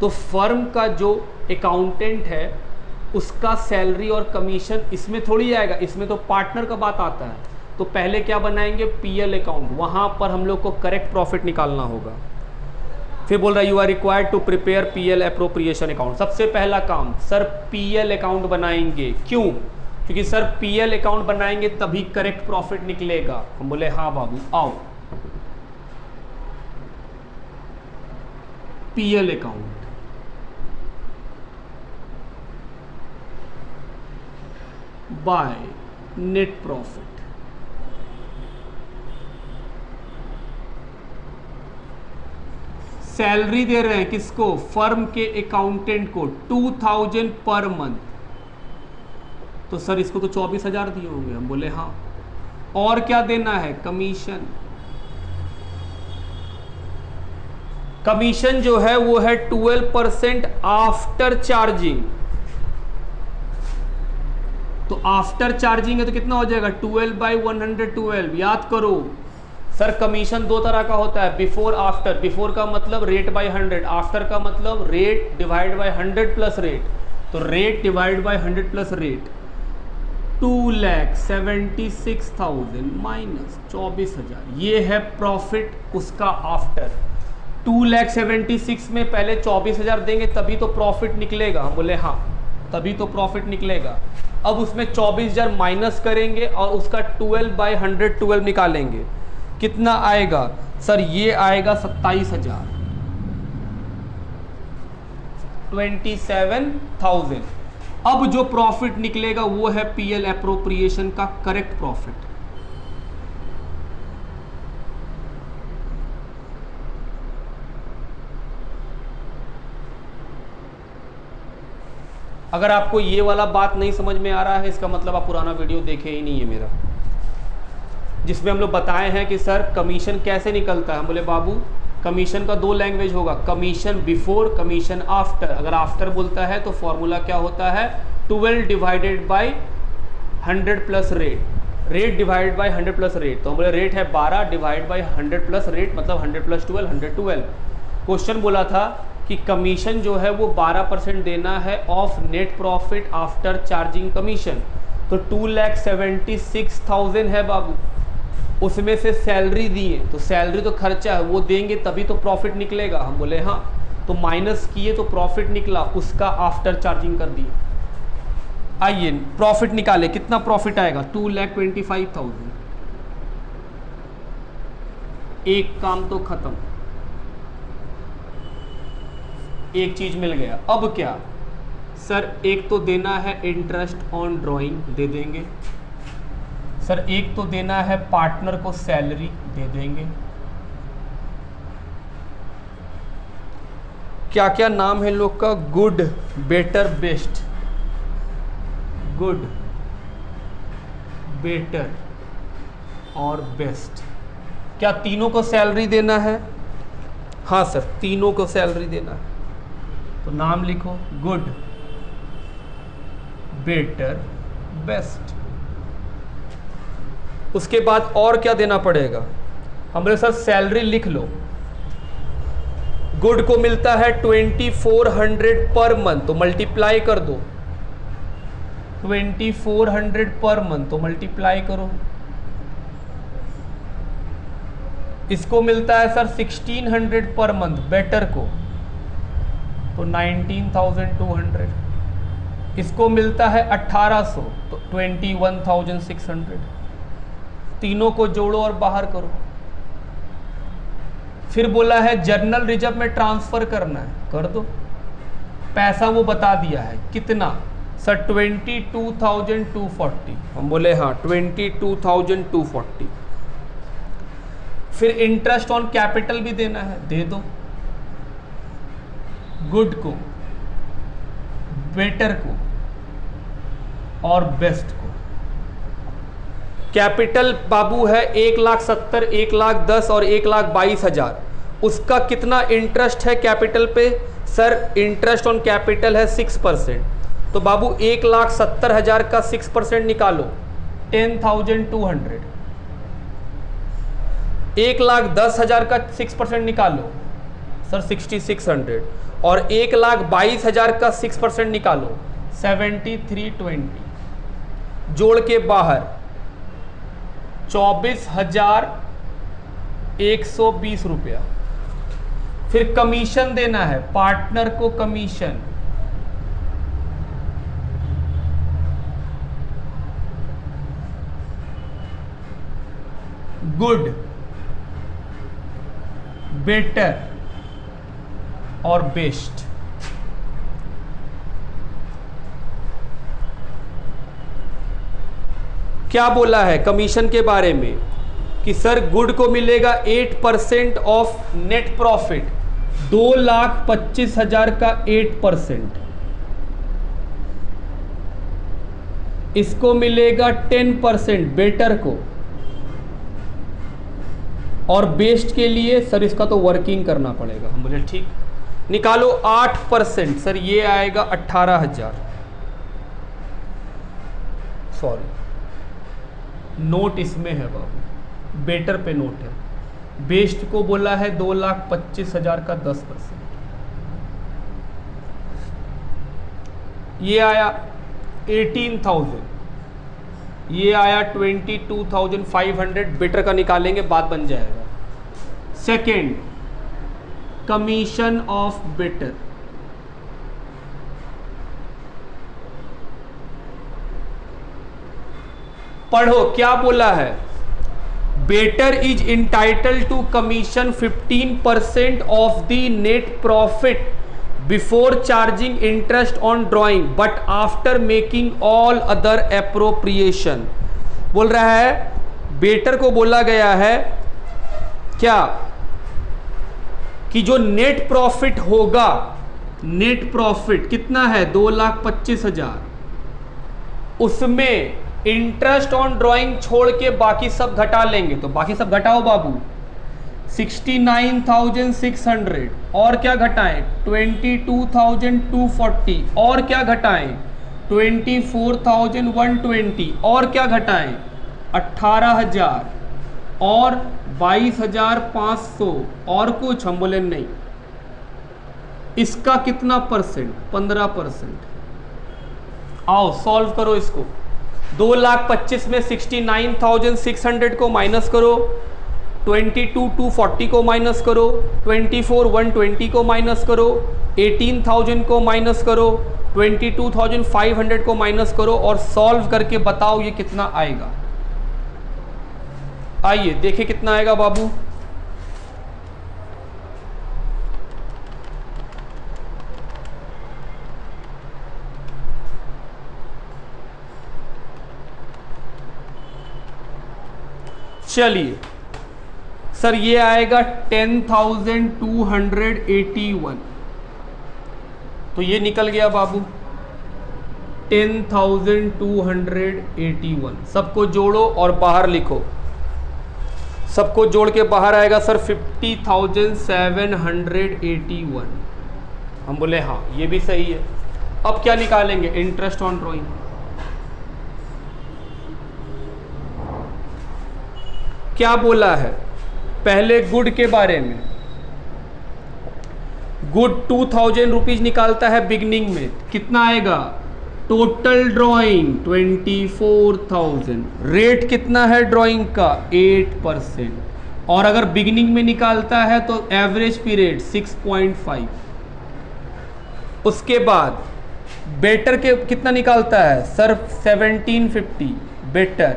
तो फर्म का जो अकाउंटेंट है उसका सैलरी और कमीशन इसमें थोड़ी आएगा, इसमें तो पार्टनर का बात आता है। तो पहले क्या बनाएंगे? पीएल अकाउंट, वहाँ पर हम लोग को करेक्ट प्रॉफिट निकालना होगा। फिर बोल रहा है you are required to prepare PL appropriation account. सबसे पहला काम सर पीएल अकाउंट बनाएंगे। क्यों? क्योंकि सर पीएल अकाउंट बनाएंगे तभी करेक्ट प्रॉफिट निकलेगा। हम बोले हाँ बाबू आओ। P L account by net profit. Salary दे रहे हैं किसको? फर्म के अकाउंटेंट को 2000 पर मंथ। तो सर इसको तो 24,000 दिए होंगे। हम बोले हाँ। और क्या देना है? कमीशन। कमीशन जो है वो है 12% आफ्टर चार्जिंग। तो आफ्टर चार्जिंग है तो कितना हो जाएगा 12/112। याद करो सर कमीशन दो तरह का होता है, बिफोर आफ्टर। बिफोर का मतलब रेट बाय 100, आफ्टर का मतलब rate divide by 100 plus rate. तो rate divide by 100 plus rate 2,76,000 minus 24,000, ये है प्रॉफिट उसका आफ्टर। 2,76,000 में पहले 24,000 देंगे तभी तो प्रॉफिट निकलेगा। हम बोले हाँ तभी तो प्रॉफिट निकलेगा। अब उसमें 24,000 माइनस करेंगे और उसका 12/112 निकालेंगे, कितना आएगा सर? ये आएगा 27,000, 27,000। अब जो प्रॉफिट निकलेगा वो है पीएल एप्रोप्रिएशन का करेक्ट प्रॉफिट। अगर आपको ये वाला बात नहीं समझ में आ रहा है इसका मतलब आप पुराना वीडियो देखे ही नहीं है मेरा, जिसमें हम लोग बताए हैं कि सर कमीशन कैसे निकलता है। हम बोले बाबू कमीशन का दो लैंग्वेज होगा, कमीशन बिफोर, कमीशन आफ्टर। अगर आफ्टर बोलता है तो फॉर्मूला क्या होता है 12 divided by 100 plus rate, rate divide by 100 plus rate. तो हम बोले रेट है 12 डिवाइड बाय 100 प्लस रेट मतलब 100 प्लस 12 112। क्वेश्चन बोला था कि कमीशन जो है वो 12% देना है of net profit after charging commission. तो 2,76,000 है बाबू, उसमें से सैलरी दिए तो सैलरी तो खर्चा है वो देंगे तभी तो प्रॉफिट निकलेगा। हम बोले हाँ, तो माइनस किए तो प्रॉफिट निकला, उसका आफ्टर चार्जिंग कर दिए। आइए प्रॉफिट निकाले, कितना प्रॉफिट आएगा 2,25,000। एक काम तो खत्म, एक चीज मिल गया। अब क्या सर, एक तो देना है इंटरेस्ट ऑन ड्राइंग, दे देंगे सर। एक तो देना है पार्टनर को सैलरी, दे देंगे। क्या क्या नाम है लोग का, good, better, best. Good, better और बेस्ट, क्या तीनों को सैलरी देना है? हाँ सर तीनों को सैलरी देना है। तो नाम लिखो गुड, बेटर, बेस्ट। उसके बाद और क्या देना पड़ेगा? हमारे साथ सैलरी लिख लो। गुड को मिलता है 2,400 पर मंथ, तो मल्टीप्लाई कर दो। 2,400 पर मंथ तो मल्टीप्लाई करो। इसको मिलता है सर 1,600 पर मंथ बेटर को, तो 19,200। इसको मिलता है 1,800 तो 21,600। तीनों को जोड़ो और बाहर करो। फिर बोला है जर्नल रिजर्व में ट्रांसफर करना है, कर दो। पैसा वो बता दिया है कितना सर 22,240। हम बोले हाँ 22,240। फिर इंटरेस्ट ऑन कैपिटल भी देना है, दे दो। गुड को, बेटर को और बेस्ट को। कैपिटल बाबू है 1,70,000, 1,10,000 और 1,22,000। उसका कितना इंटरेस्ट है कैपिटल पे? सर इंटरेस्ट ऑन कैपिटल है 6%। तो बाबू 1,70,000 का 6% निकालो 10,200। 1,10,000 का 6% निकालो सर 6,600। और 1,22,000 का 6% निकालो 7,320। जोड़ के बाहर 24,120 रुपया। फिर कमीशन देना है पार्टनर को, कमीशन गुड, बेटर और बेस्ट। क्या बोला है कमीशन के बारे में कि सर गुड को मिलेगा 8% ऑफ नेट प्रॉफिट, 2,25,000 का 8%। इसको मिलेगा 10% बेटर को, और बेस्ट के लिए सर इसका तो वर्किंग करना पड़ेगा। हम बोले ठीक, निकालो 8%। सर ये आएगा 18,000। सॉरी नोट इसमें है बाबू, बेटर पे नोट है। बेस्ट को बोला है 2,25,000 का 10%, ये आया 18,000, ये आया 22,500, बेटर का निकालेंगे बात बन जाएगा। सेकेंड, कमीशन ऑफ बेटर, पढ़ो क्या बोला है, Better is entitled to commission 15% of the net profit before charging interest on drawing but after making all other appropriation. बोल रहा है बेटर को बोला गया है क्या कि जो नेट प्रॉफिट होगा, नेट प्रॉफिट कितना है 2,25,000, उसमें इंटरेस्ट ऑन ड्राइंग छोड़ के बाकी सब घटा लेंगे। तो बाकी सब घटाओ बाबू, 69,600 और क्या घटाएं 22,240 और क्या घटाएं 24,120 और क्या घटाएं 18,000 और 22,500 और कुछ। हम बोले नहीं, इसका कितना परसेंट 15%। आओ सॉल्व करो इसको। 2,25,000 में 69,600 को माइनस करो, 22,240 को माइनस करो, 24,120 को माइनस करो, 18,000 को माइनस करो, 22,500 को माइनस करो और सॉल्व करके बताओ ये कितना आएगा। आइए देखिए कितना आएगा बाबू। चलिए सर ये आएगा 10,281, तो ये निकल गया बाबू 10,281। सबको जोड़ो और बाहर लिखो, सबको जोड़ के बाहर आएगा सर 50,781। हम बोले हाँ ये भी सही है। अब क्या निकालेंगे, इंटरेस्ट ऑन ड्रॉइंग। क्या बोला है पहले गुड के बारे में, गुड 2,000 रुपीज निकालता है बिगनिंग में, कितना आएगा टोटल ड्राइंग 24,000, रेट कितना है ड्राइंग का 8%, और अगर बिगनिंग में निकालता है तो एवरेज पीरियड 6.5। उसके बाद बेटर के कितना निकालता है सर 1750, बेटर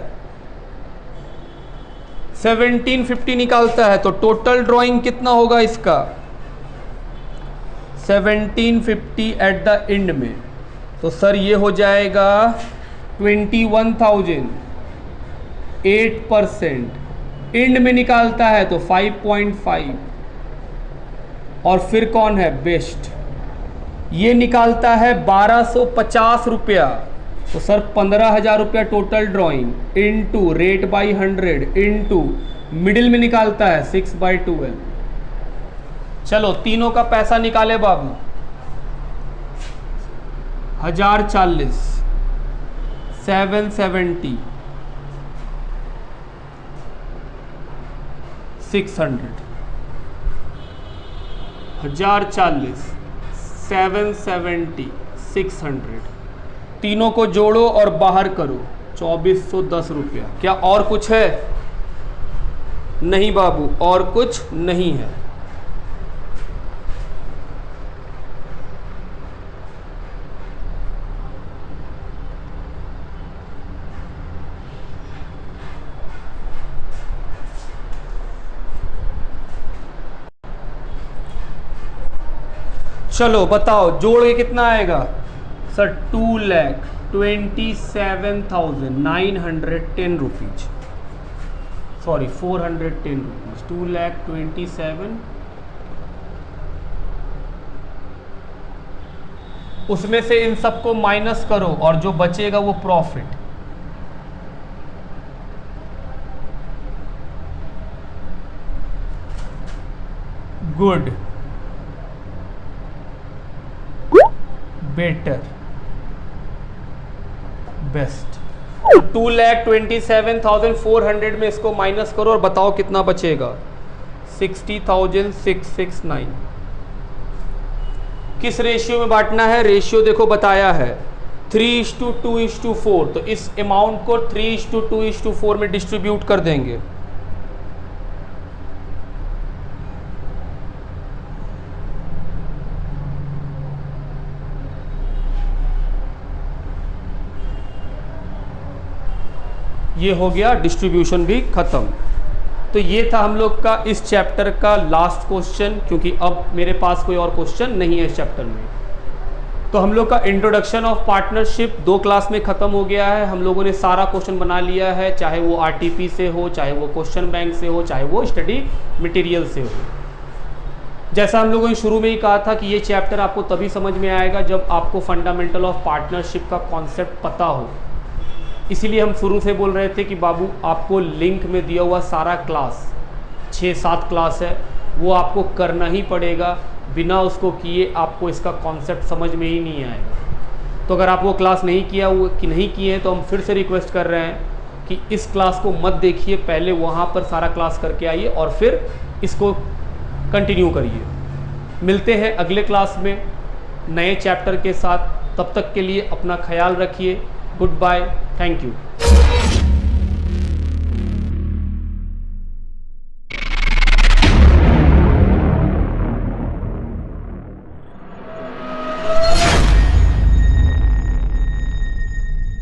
1750 निकालता है तो टोटल ड्राइंग कितना होगा इसका 1750 एट द एंड में, तो सर ये हो जाएगा 21,000, 8%। एंड में निकालता है तो 5.5। और फिर कौन है बेस्ट, ये निकालता है 1,250 रुपया, तो सर 15,000 रुपया total drawing into rate by 100 into middle में निकालता है 6/12। चलो तीनों का पैसा निकाले बाबू। 1,040, 770, 600। 1,040, 770, 600। तीनों को जोड़ो और बाहर करो 2,410 रुपया। क्या और कुछ है? नहीं बाबू और कुछ नहीं है। चलो बताओ जोड़ के कितना आएगा सर 2,27,910 रुपीज, सॉरी 410 रुपीज, 2,27,। उसमें से इन सबको माइनस करो और जो बचेगा वो प्रॉफिट। Good, better, best. तो 2,27,400 में इसको माइनस करो और बताओ कितना बचेगा। 60,669। किस रेशियो में बांटना है? रेशियो देखो बताया है 3:2:4। तो इस अमाउंट को 3:2:4 में डिस्ट्रीब्यूट कर देंगे। ये हो गया, डिस्ट्रीब्यूशन भी खत्म। तो ये था हम लोग का इस चैप्टर का लास्ट क्वेश्चन, क्योंकि अब मेरे पास कोई और क्वेश्चन नहीं है इस चैप्टर में। तो हम लोग का इंट्रोडक्शन ऑफ पार्टनरशिप 2 क्लास में ख़त्म हो गया है। हम लोगों ने सारा क्वेश्चन बना लिया है, चाहे वो आरटीपी से हो, चाहे वो क्वेश्चन बैंक से हो, चाहे वो स्टडी मटेरियल से हो। जैसा हम लोगों ने शुरू में ही कहा था कि ये चैप्टर आपको तभी समझ में आएगा जब आपको फंडामेंटल ऑफ पार्टनरशिप का कॉन्सेप्ट पता हो। इसीलिए हम शुरू से बोल रहे थे कि बाबू आपको लिंक में दिया हुआ सारा क्लास 6-7 क्लास है, वो आपको करना ही पड़ेगा। बिना उसको किए आपको इसका कॉन्सेप्ट समझ में ही नहीं आएगा। तो अगर आप वो क्लास नहीं किए हैं तो हम फिर से रिक्वेस्ट कर रहे हैं कि इस क्लास को मत देखिए, पहले वहाँ पर सारा क्लास करके आइए और फिर इसको कंटिन्यू करिए। मिलते हैं अगले क्लास में नए चैप्टर के साथ। तब तक के लिए अपना ख्याल रखिए। Goodbye, thank you.